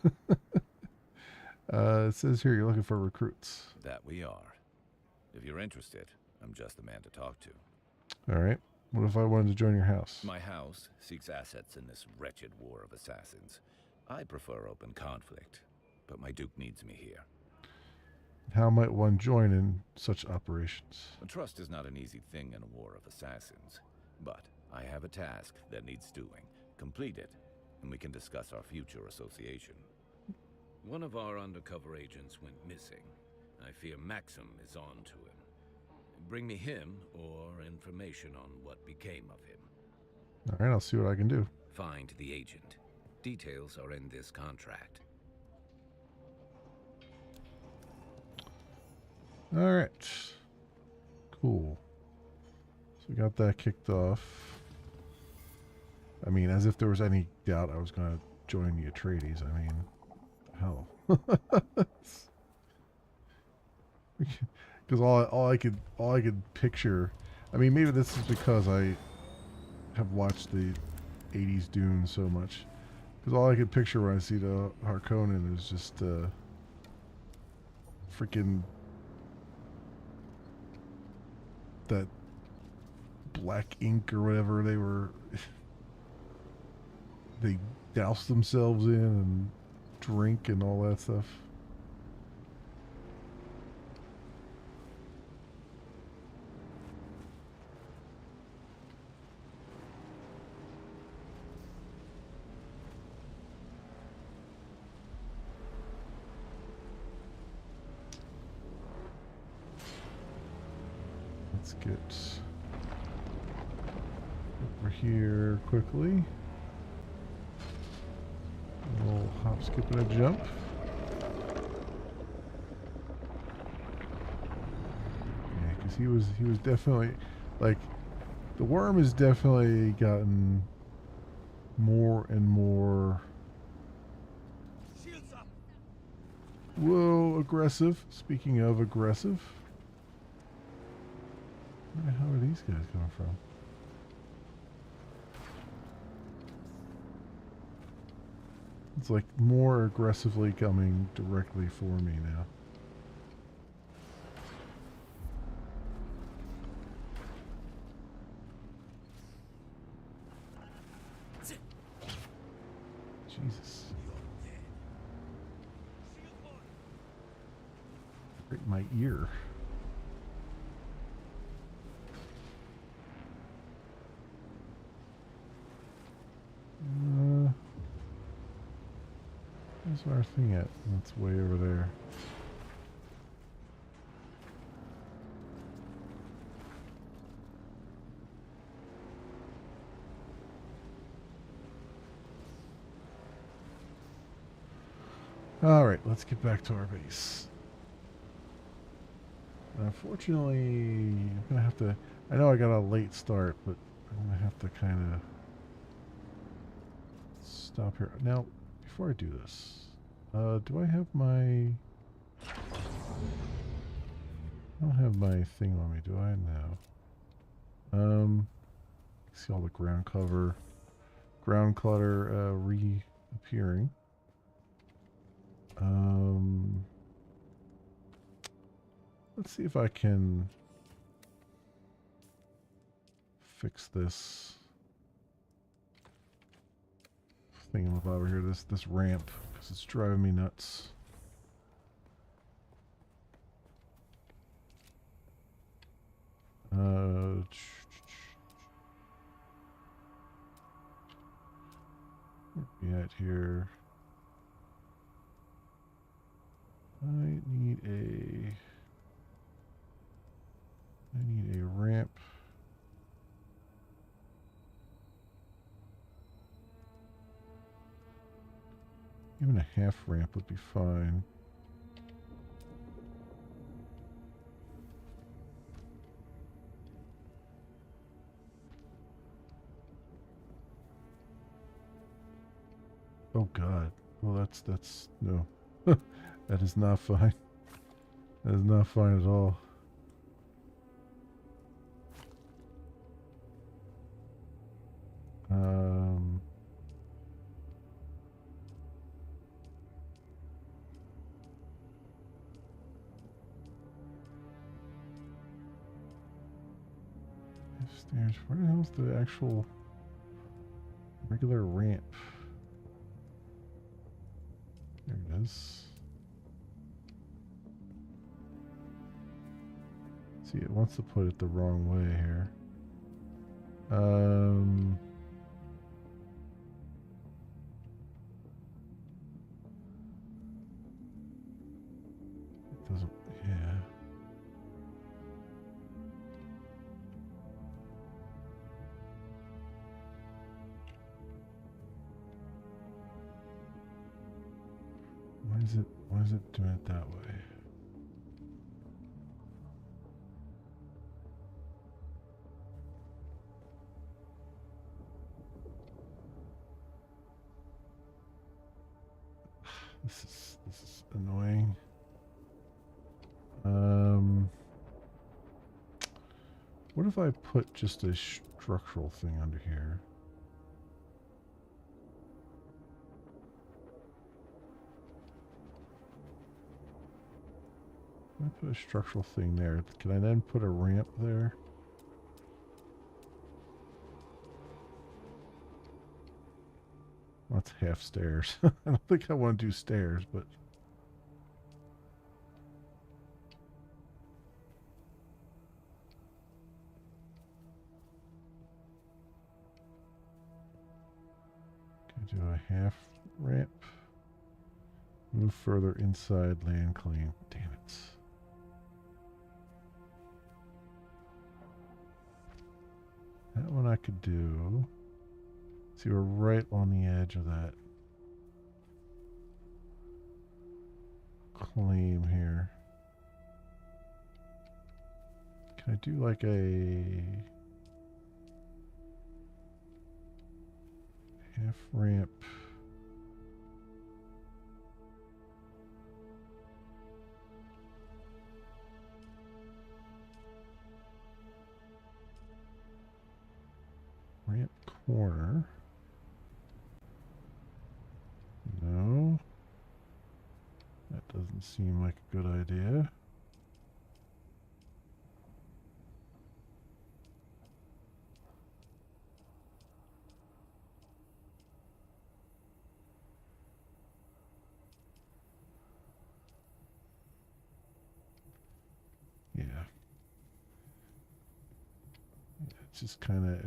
It says here you're looking for recruits. That we are. If you're interested, I'm just the man to talk to. All right. What if I wanted to join your house? My house seeks assets in this wretched war of assassins. I prefer open conflict, but my Duke needs me here. How might one join in such operations? Trust is not an easy thing in a war of assassins, but I have a task that needs doing. Complete it, and we can discuss our future association. One of our undercover agents went missing. I fear Maxim is on to him. Bring me him or information on what became of him. All right, I'll see what I can do. Find the agent. Details are in this contract. All right. Cool. So we got that kicked off. I mean, as if there was any doubt I was going to join the Atreides. I mean, hell. Because all I could picture, I mean, maybe this is because I have watched the 80s Dune so much. Because all I could picture when I see the Harkonnen is just freaking that black ink or whatever they douse themselves in and drink and all that stuff. Let's get over here quickly. A little hop, skip, and a jump. Yeah, because he was definitely, like, the worm has definitely gotten more and more, whoa, aggressive. Speaking of aggressive. Where the hell are these guys coming from? It's like more aggressively coming directly for me now. Jesus. Break my ear. Where's our thing at? That's way over there. Alright, let's get back to our base. Unfortunately, I'm I know I got a late start, but I'm gonna have to kind of stop here. Now, before I do this, do I have my... I don't have my thing on me, do I now? See all the ground clutter reappearing. Let's see if I can fix this thingamabob here, this ramp, because it's driving me nuts. Where we at here? I need a ramp. Even a half ramp would be fine. Oh God. Well, that's no. That is not fine. That is not fine at all. Stairs. Where the hell's the actual regular ramp? There it is. See, it wants to put it the wrong way here. It doesn't, yeah. Why is it doing it that way? This is annoying. What if I put just a structural thing under here? I put a structural thing there. Can I then put a ramp there? That's half stairs. I don't think I want to do stairs, but... Can I do a half ramp? Move further inside, land claim. Damn it. That one I could do. See, we're right on the edge of that claim here. Can I do like a half ramp? Ramp corner. No. That doesn't seem like a good idea. Yeah. It's just kind of,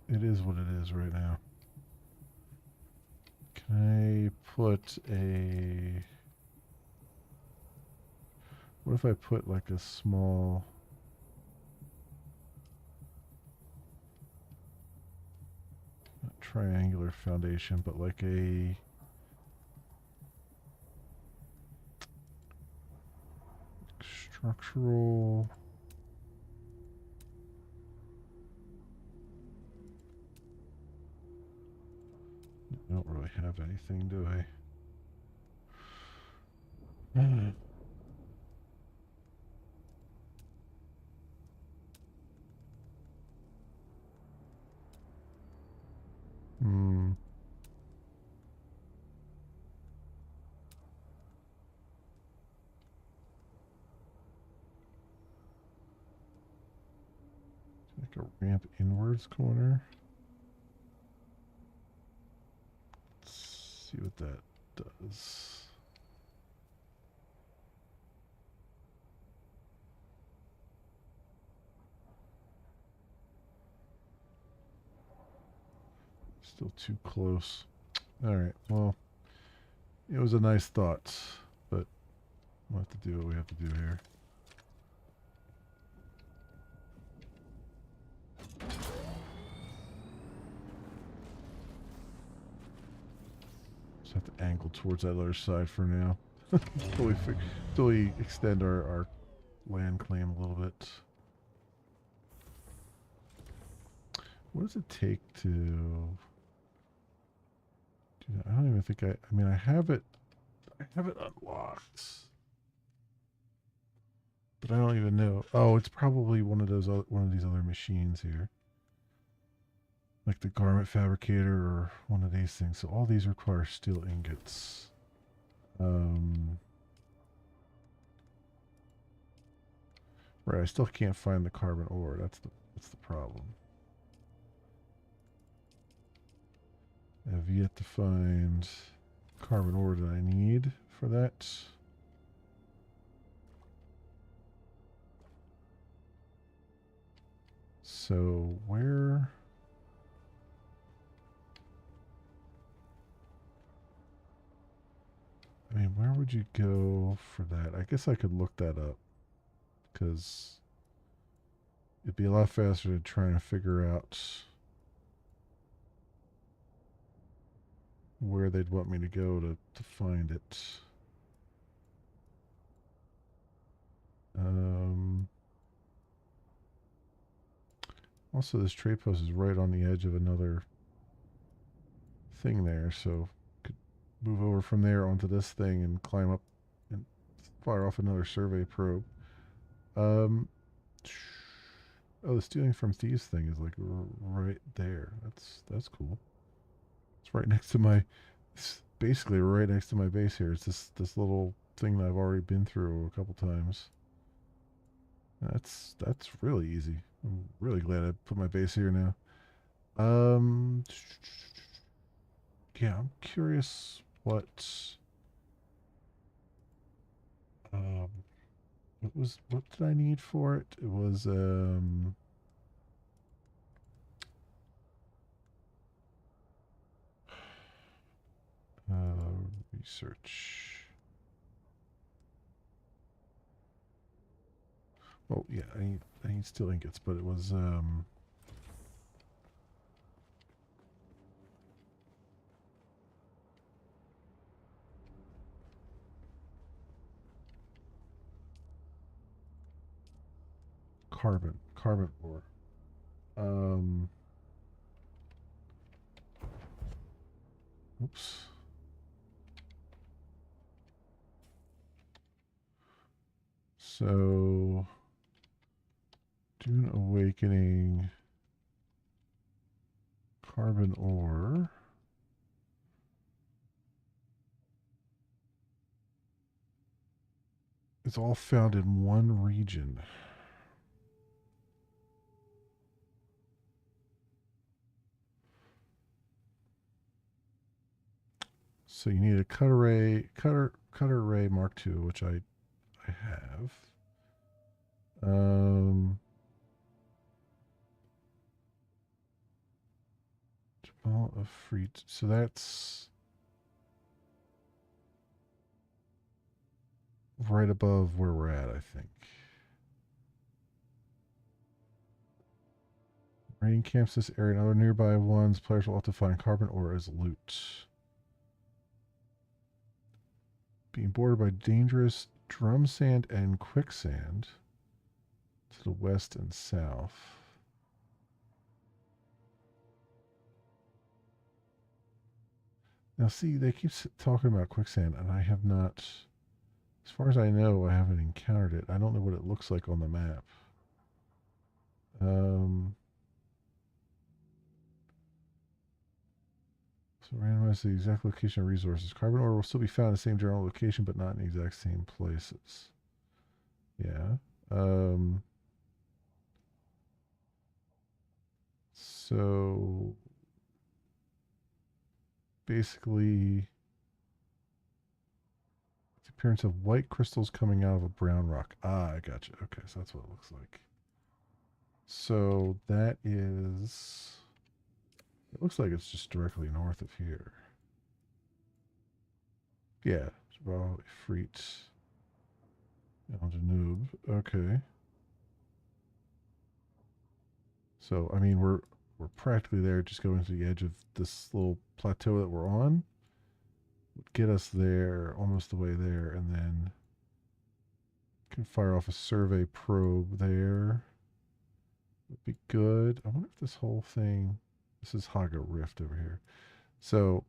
it is what it is right now. Can I put a... What if I put like a small... Not triangular foundation, but like a... structural... I don't really have anything, do I? Hmm. Like a ramp inwards corner. Let's see what that does. Still too close. Alright, well, it was a nice thought, but we'll have to do what we have to do here. Just have to angle towards that other side for now. Until we extend our land claim a little bit. What does it take to do that? I don't even think I mean, I have it unlocked. But I don't even know. Oh, it's probably one of these other machines here. Like the garment fabricator or one of these things. So all these require steel ingots. Right, I still can't find the carbon ore. That's the problem. I have yet to find carbon ore that I need for that. So where... I mean, where would you go for that? I guess I could look that up. Because it'd be a lot faster to try and figure out where they'd want me to go to find it. Also, this trade post is right on the edge of another thing there, so could move over from there onto this thing and climb up and fire off another survey probe. Oh, the stealing from thieves thing is like right there. That's cool. It's right next to my... It's basically right next to my base here. It's this little thing that I've already been through a couple times. That's really easy. I'm really glad I put my base here now. Yeah, I'm curious what what did I need for it? It was research. Oh yeah, I need steel ingots, but it was carbon ore. Oops. So Dune Awakening, carbon ore. It's all found in one region. So you need a cutter array Mark II, which I have. All of free. So that's right above where we're at, I think. Raiding camps this area and other nearby ones, players will have to find carbon ore as loot. Being bordered by dangerous drum sand and quicksand to the west and south. Now, see, they keep talking about quicksand, and I have not, as far as I know, I haven't encountered it. I don't know what it looks like on the map. So randomize the exact location of resources. Carbon ore will still be found in the same general location, but not in the exact same places. Yeah. So basically, the appearance of white crystals coming out of a brown rock. Ah, I got you. Okay, so that's what it looks like. So that is. It looks like it's just directly north of here. Yeah, well, Freet, El Danube. Okay. So I mean, we're practically there. Just going to the edge of this little plateau that we're on would get us there, almost the way there, and then can fire off a survey probe there. Would be good. I wonder if this whole thing. This is Haga Rift over here. So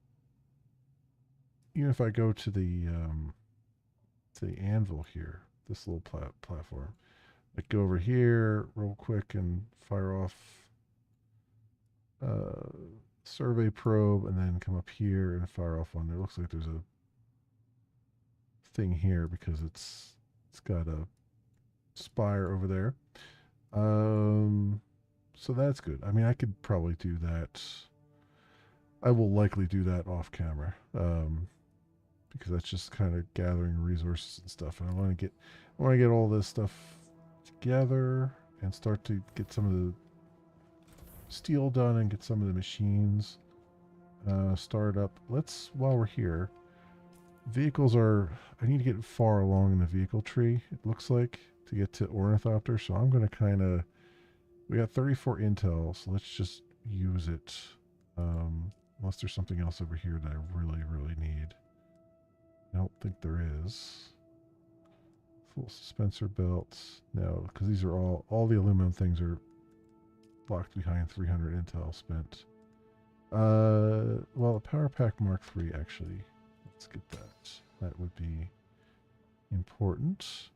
even if I go to the anvil here, this little platform, I go over here real quick and fire off survey probe, and then come up here and fire off one. It looks like there's a thing here because it's got a spire over there. So that's good. I mean, I could probably do that. I will likely do that off camera, because that's just kind of gathering resources and stuff. And I want to get all this stuff together and start to get some of the steel done and get some of the machines started up. While we're here, vehicles are. I need to get far along in the vehicle tree. It looks like to get to Ornithopter. So I'm going to kind of. We got 34 intel, so let's just use it. Unless there's something else over here that I really, really need. I don't think there is. Full suspensor belts. No, because these are all the aluminum things are locked behind 300 intel spent. Well, a Power Pack Mark III, actually. Let's get that. That would be important.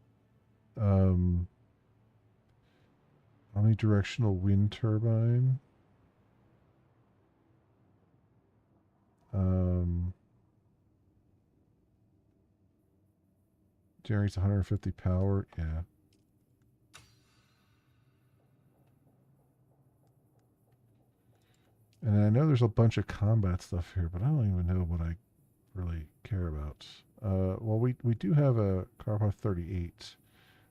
Omnidirectional wind turbine. Generates 150 power. Yeah. And I know there's a bunch of combat stuff here, but I don't even know what I really care about. Well, we do have a Karpov 38,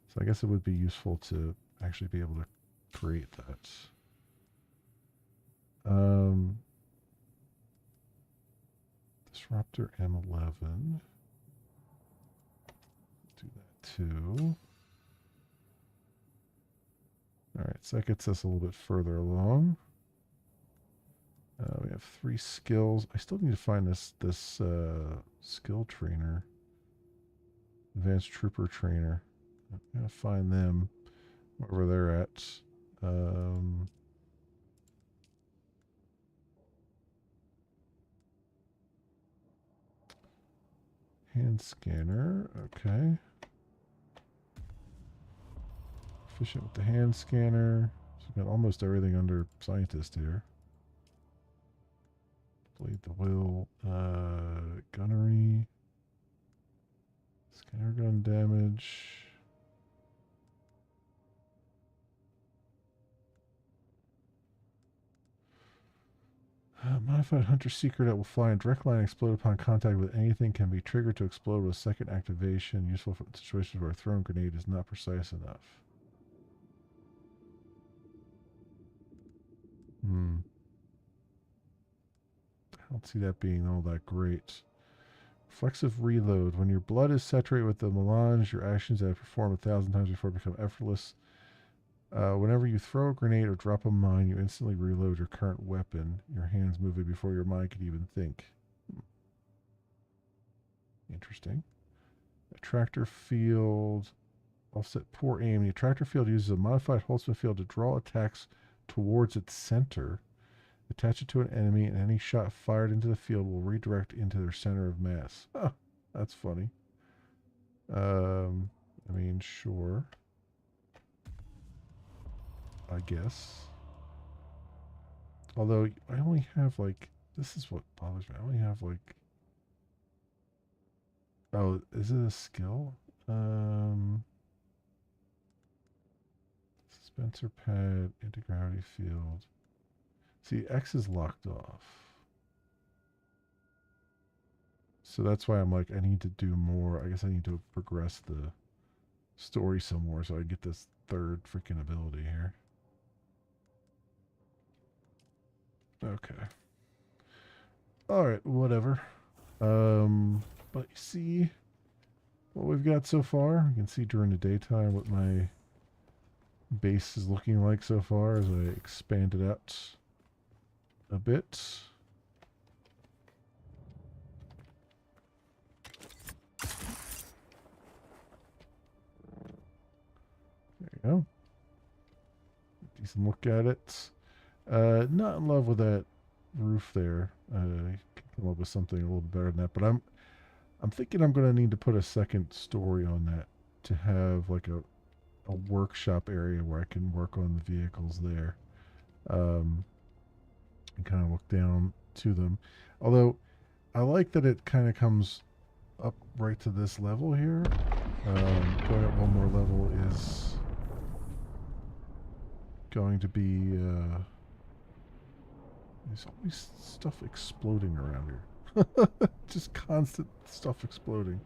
so I guess it would be useful to actually be able to create that. Disruptor M11. Do that too. Alright, so that gets us a little bit further along. We have 3 skills. I still need to find this skill trainer. Advanced Trooper Trainer. I'm going to find them wherever they're at. Hand scanner. Okay. Efficient with the hand scanner. So we've got almost everything under scientist here. Blade the will. Gunnery. Scanner gun damage. Modified hunter seeker that will fly in direct line and explode upon contact with anything can be triggered to explode with a second activation. Useful for situations where a thrown grenade is not precise enough. I don't see that being all that great. Reflexive reload. When your blood is saturated with the melange, your actions that have performed 1,000 times before become effortless. Whenever you throw a grenade or drop a mine, you instantly reload your current weapon, your hands moving before your mind could even think. Interesting. Attractor field. Offset poor aim. The attractor field uses a modified Holtzman field to draw attacks towards its center. It Attach it to an enemy, and any shot fired into the field will redirect into their center of mass. Huh, that's funny. I mean, sure. I guess. Although I only have like, this is what bothers me. I only have like, oh, is it a skill? Dispenser pad, anti-gravity field. See, X is locked off. So that's why I'm like, I need to do more. I guess I need to progress the story some more so I get this third freaking ability here. Okay. Alright, whatever. But you see what we've got so far. You can see during the daytime what my base is looking like so far as I expand it out a bit. There you go. Decent look at it. Not in love with that roof there. I can come up with something a little bit better than that, but I'm thinking I'm going to need to put a second story on that to have like a workshop area where I can work on the vehicles there, and kind of look down to them. Although I like that it kind of comes up right to this level here. Going up one more level is going to be there's always stuff exploding around here. Just constant stuff exploding.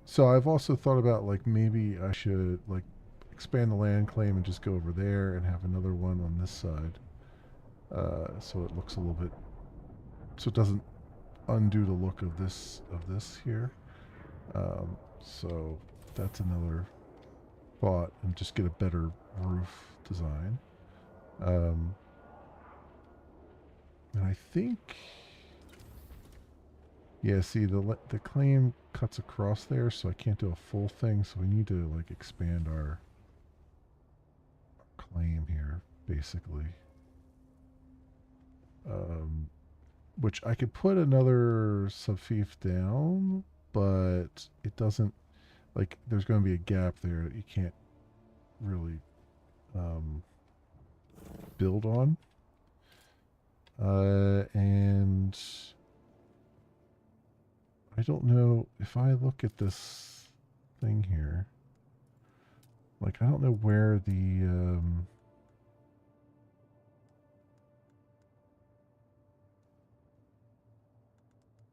So I've also thought about like maybe I should like expand the land claim and just go over there and have another one on this side. So it looks a little bit, so it doesn't undo the look of this here. So that's another thought, and just get a better roof design. And I think, yeah, see the claim cuts across there, so I can't do a full thing. So we need to like expand our claim here, basically. Which I could put another subfief down, but it doesn't, like, there's going to be a gap there that you can't really build on. And I don't know if I look at this thing here, like, I don't know where the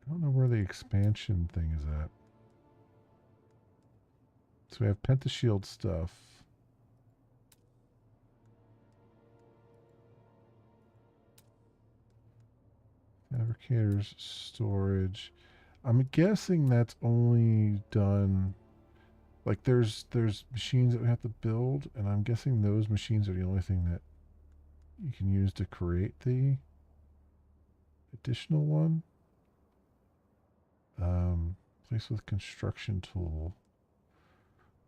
I don't know where the expansion thing is at. So we have pentashield stuff. Fabricators, storage. I'm guessing that's only done, like there's machines that we have to build, and I'm guessing those machines are the only thing that you can use to create the additional one. Place with construction tool.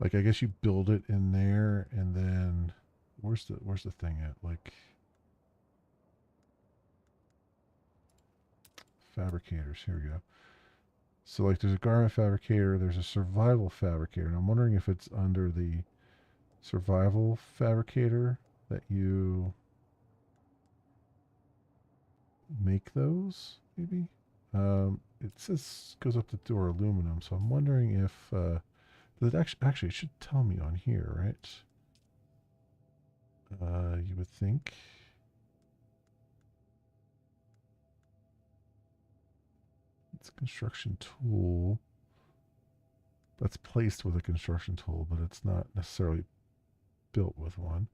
Like, I guess you build it in there, and then where's the thing at? Like, fabricators. Here we go. So like, there's a garment fabricator, there's a survival fabricator, and I'm wondering if it's under the survival fabricator that you make those, maybe. It says goes up to door aluminum, so I'm wondering if that actually it should tell me on here, right? You would think. It's a construction tool. That's placed with a construction tool, but it's not necessarily built with one.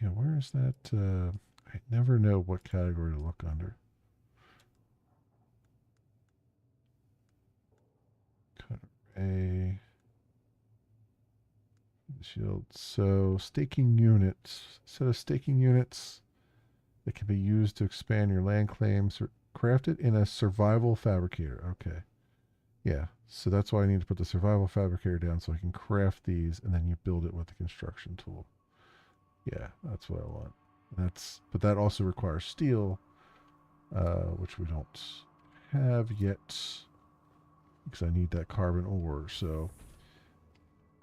Yeah, where is that? I never know what category to look under. Cut array. Shield. So staking units. Set of staking units that can be used to expand your land claims. Craft it in a survival fabricator. Okay. Yeah, so that's why I need to put the survival fabricator down so I can craft these, and then you build it with the construction tool. Yeah, that's what I want. But that also requires steel, which we don't have yet because I need that carbon ore. So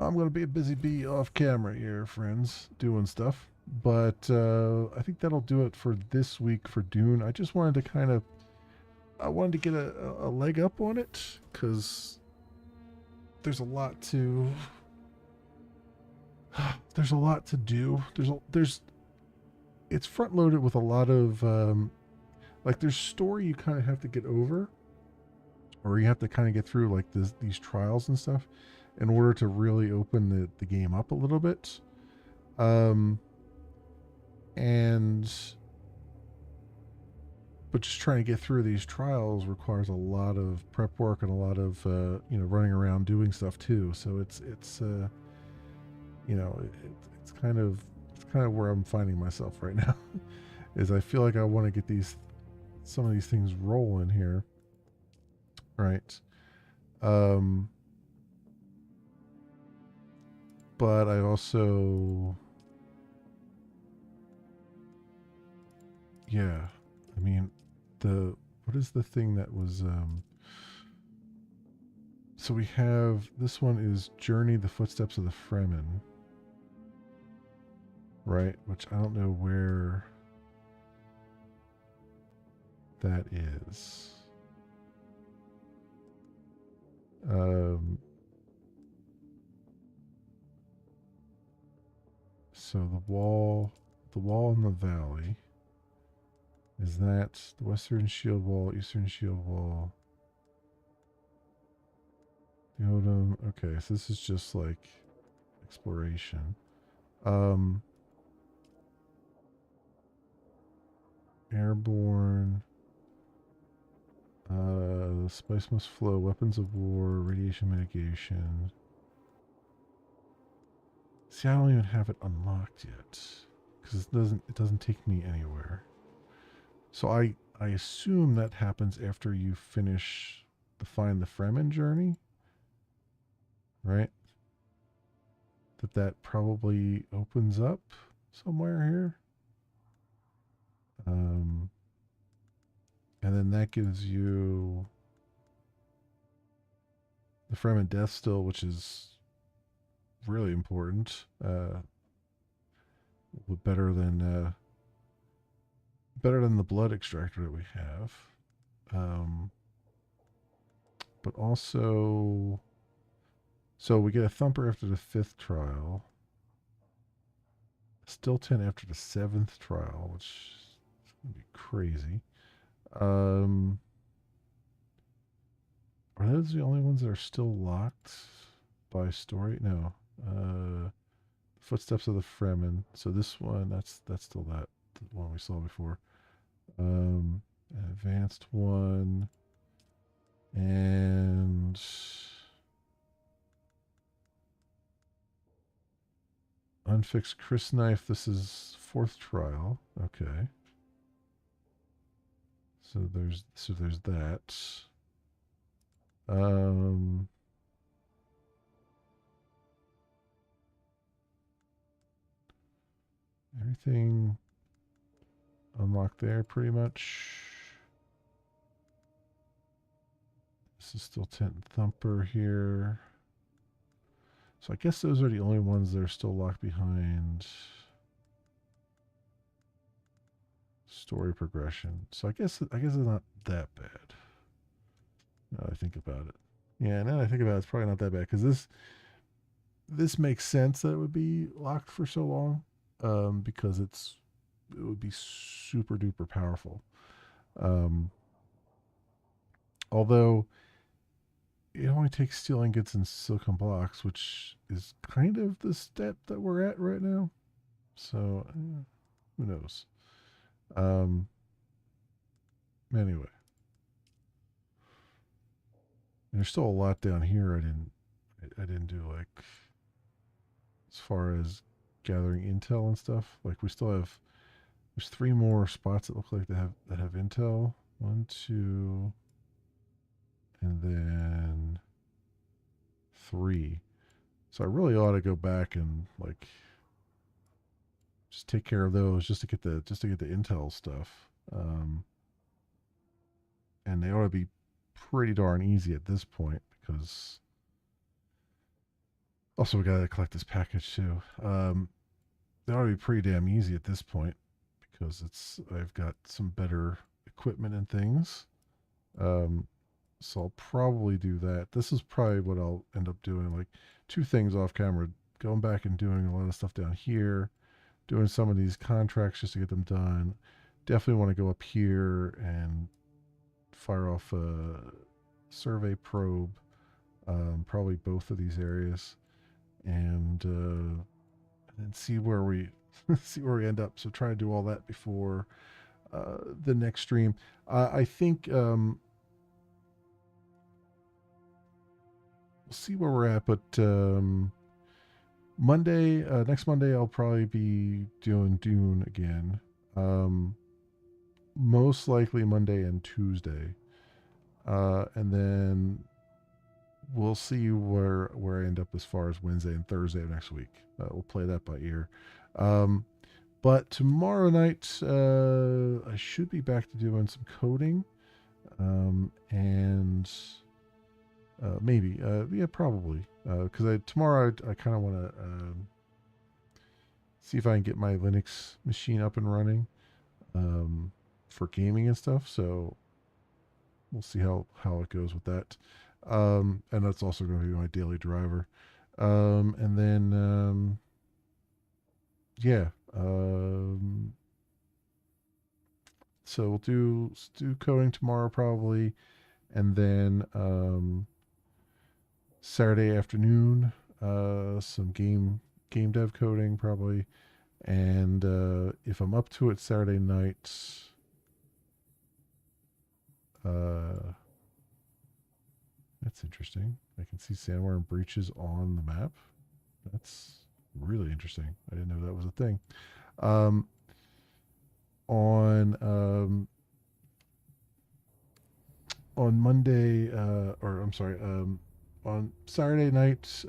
I'm going to be a busy bee off camera here, friends, doing stuff. But I think that'll do it for this week for Dune. I just wanted to I wanted to get a leg up on it because there's a lot to there's a lot to do. It's front loaded with a lot of like there's story you kind of have to get over, or you have to kind of get through like these trials and stuff in order to really open the game up a little bit. And but just trying to get through these trials requires a lot of prep work and a lot of running around doing stuff too. So it's it's kind of where I'm finding myself right now. Is I feel like I want to get some of these things rolling here, right? But I also, yeah, I mean, what is the thing that was, so we have, this one is Journey the Footsteps of the Fremen, right? Which I don't know where that is. So the wall in the valley, is that the Western Shield Wall, Eastern Shield Wall? The Odom. Okay, so this is just like exploration. Airborne. The spice must flow. Weapons of war, radiation mitigation. See, I don't even have it unlocked yet because it doesn't take me anywhere. So I assume that happens after you finish the Find the Fremen journey, right? That probably opens up somewhere here. And then that gives you the Fremen Death Still, which is really important. Better than the blood extractor that we have. But also, so we get a thumper after the 5th trial. Still 10 after the 7th trial, which is going to be crazy. Are those the only ones that are still locked by story? No. Footsteps of the Fremen. So this one, that's still the one we saw before. An advanced one. And unfixed Chris knife. This is 4th trial. Okay. So there's that. Everything unlocked there pretty much. This is still 10 thumper here. So I guess those are the only ones that are still locked behind story progression. So I guess it's not that bad. Now that I think about it. Yeah, now that I think about it, it's probably not that bad because this makes sense that it would be locked for so long, because it would be super duper powerful. Although it only takes steel ingots and silicon blocks, which is kind of the step that we're at right now. So who knows? Anyway, there's still a lot down here I didn't do, like as far as gathering intel and stuff. Like there's 3 more spots that look like that have intel. 1, 2, and then 3. So I really ought to go back and like just take care of those just to get the Intel stuff. And they ought to be pretty darn easy at this point because also we got to collect this package too. They ought to be pretty damn easy at this point because I've got some better equipment and things. So I'll probably do that. This is probably what I'll end up doing, like 2 things off camera, going back and doing a lot of stuff down here, doing some of these contracts just to get them done. Definitely want to go up here and fire off a survey probe, probably both of these areas, and then see where we see where we end up. So try to do all that before the next stream. I think we'll see where we're at, but Monday, next Monday, I'll probably be doing Dune again. Most likely Monday and Tuesday, and then we'll see where I end up as far as Wednesday and Thursday of next week. We'll play that by ear. But tomorrow night, I should be back to doing some coding, and maybe, yeah, probably, because tomorrow I kind of want to see if I can get my Linux machine up and running for gaming and stuff. So we'll see how it goes with that. And that's also going to be my daily driver. And then, yeah. So we'll do coding tomorrow probably. And then, Saturday afternoon, some game dev coding probably. And, if I'm up to it, Saturday night, that's interesting. I can see Sandware and Breaches on the map. That's really interesting. I didn't know that was a thing. On Monday, or I'm sorry, on Saturday night,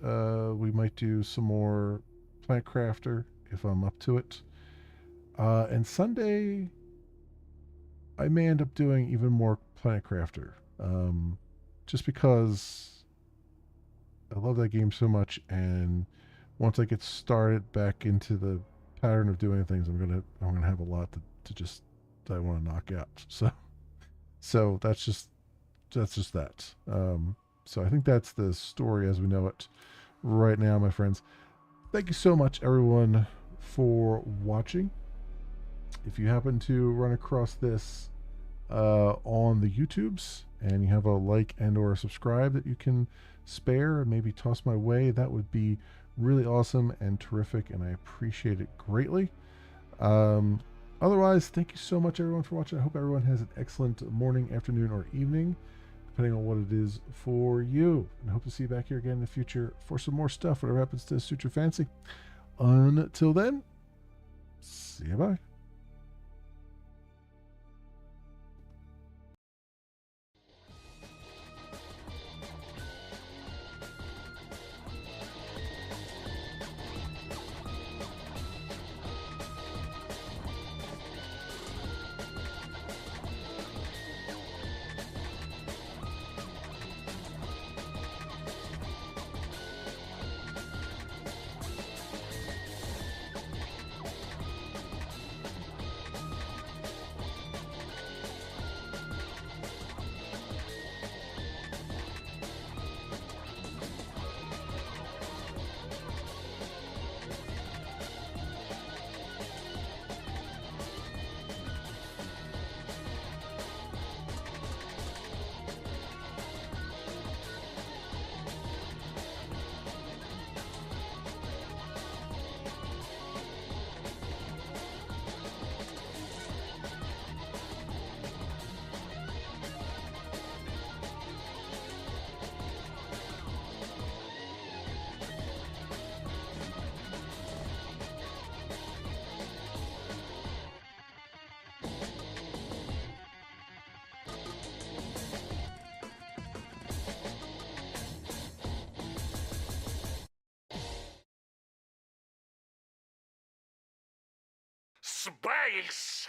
we might do some more Plant Crafter if I'm up to it. And Sunday, I may end up doing even more Planet Crafter. Just because I love that game so much, and once I get started back into the pattern of doing things, I'm gonna have a lot that I want to knock out. So that's just that. So I think that's the story as we know it right now, my friends. Thank you so much, everyone, for watching. If you happen to run across this on the YouTubes and you have a like and or a subscribe that you can spare and maybe toss my way, that would be really awesome and terrific, and I appreciate it greatly. Otherwise, thank you so much, everyone, for watching. I hope everyone has an excellent morning, afternoon, or evening, depending on what it is for you. And I hope to see you back here again in the future for some more stuff, whatever happens to suit your fancy. Until then, see you, bye. Space!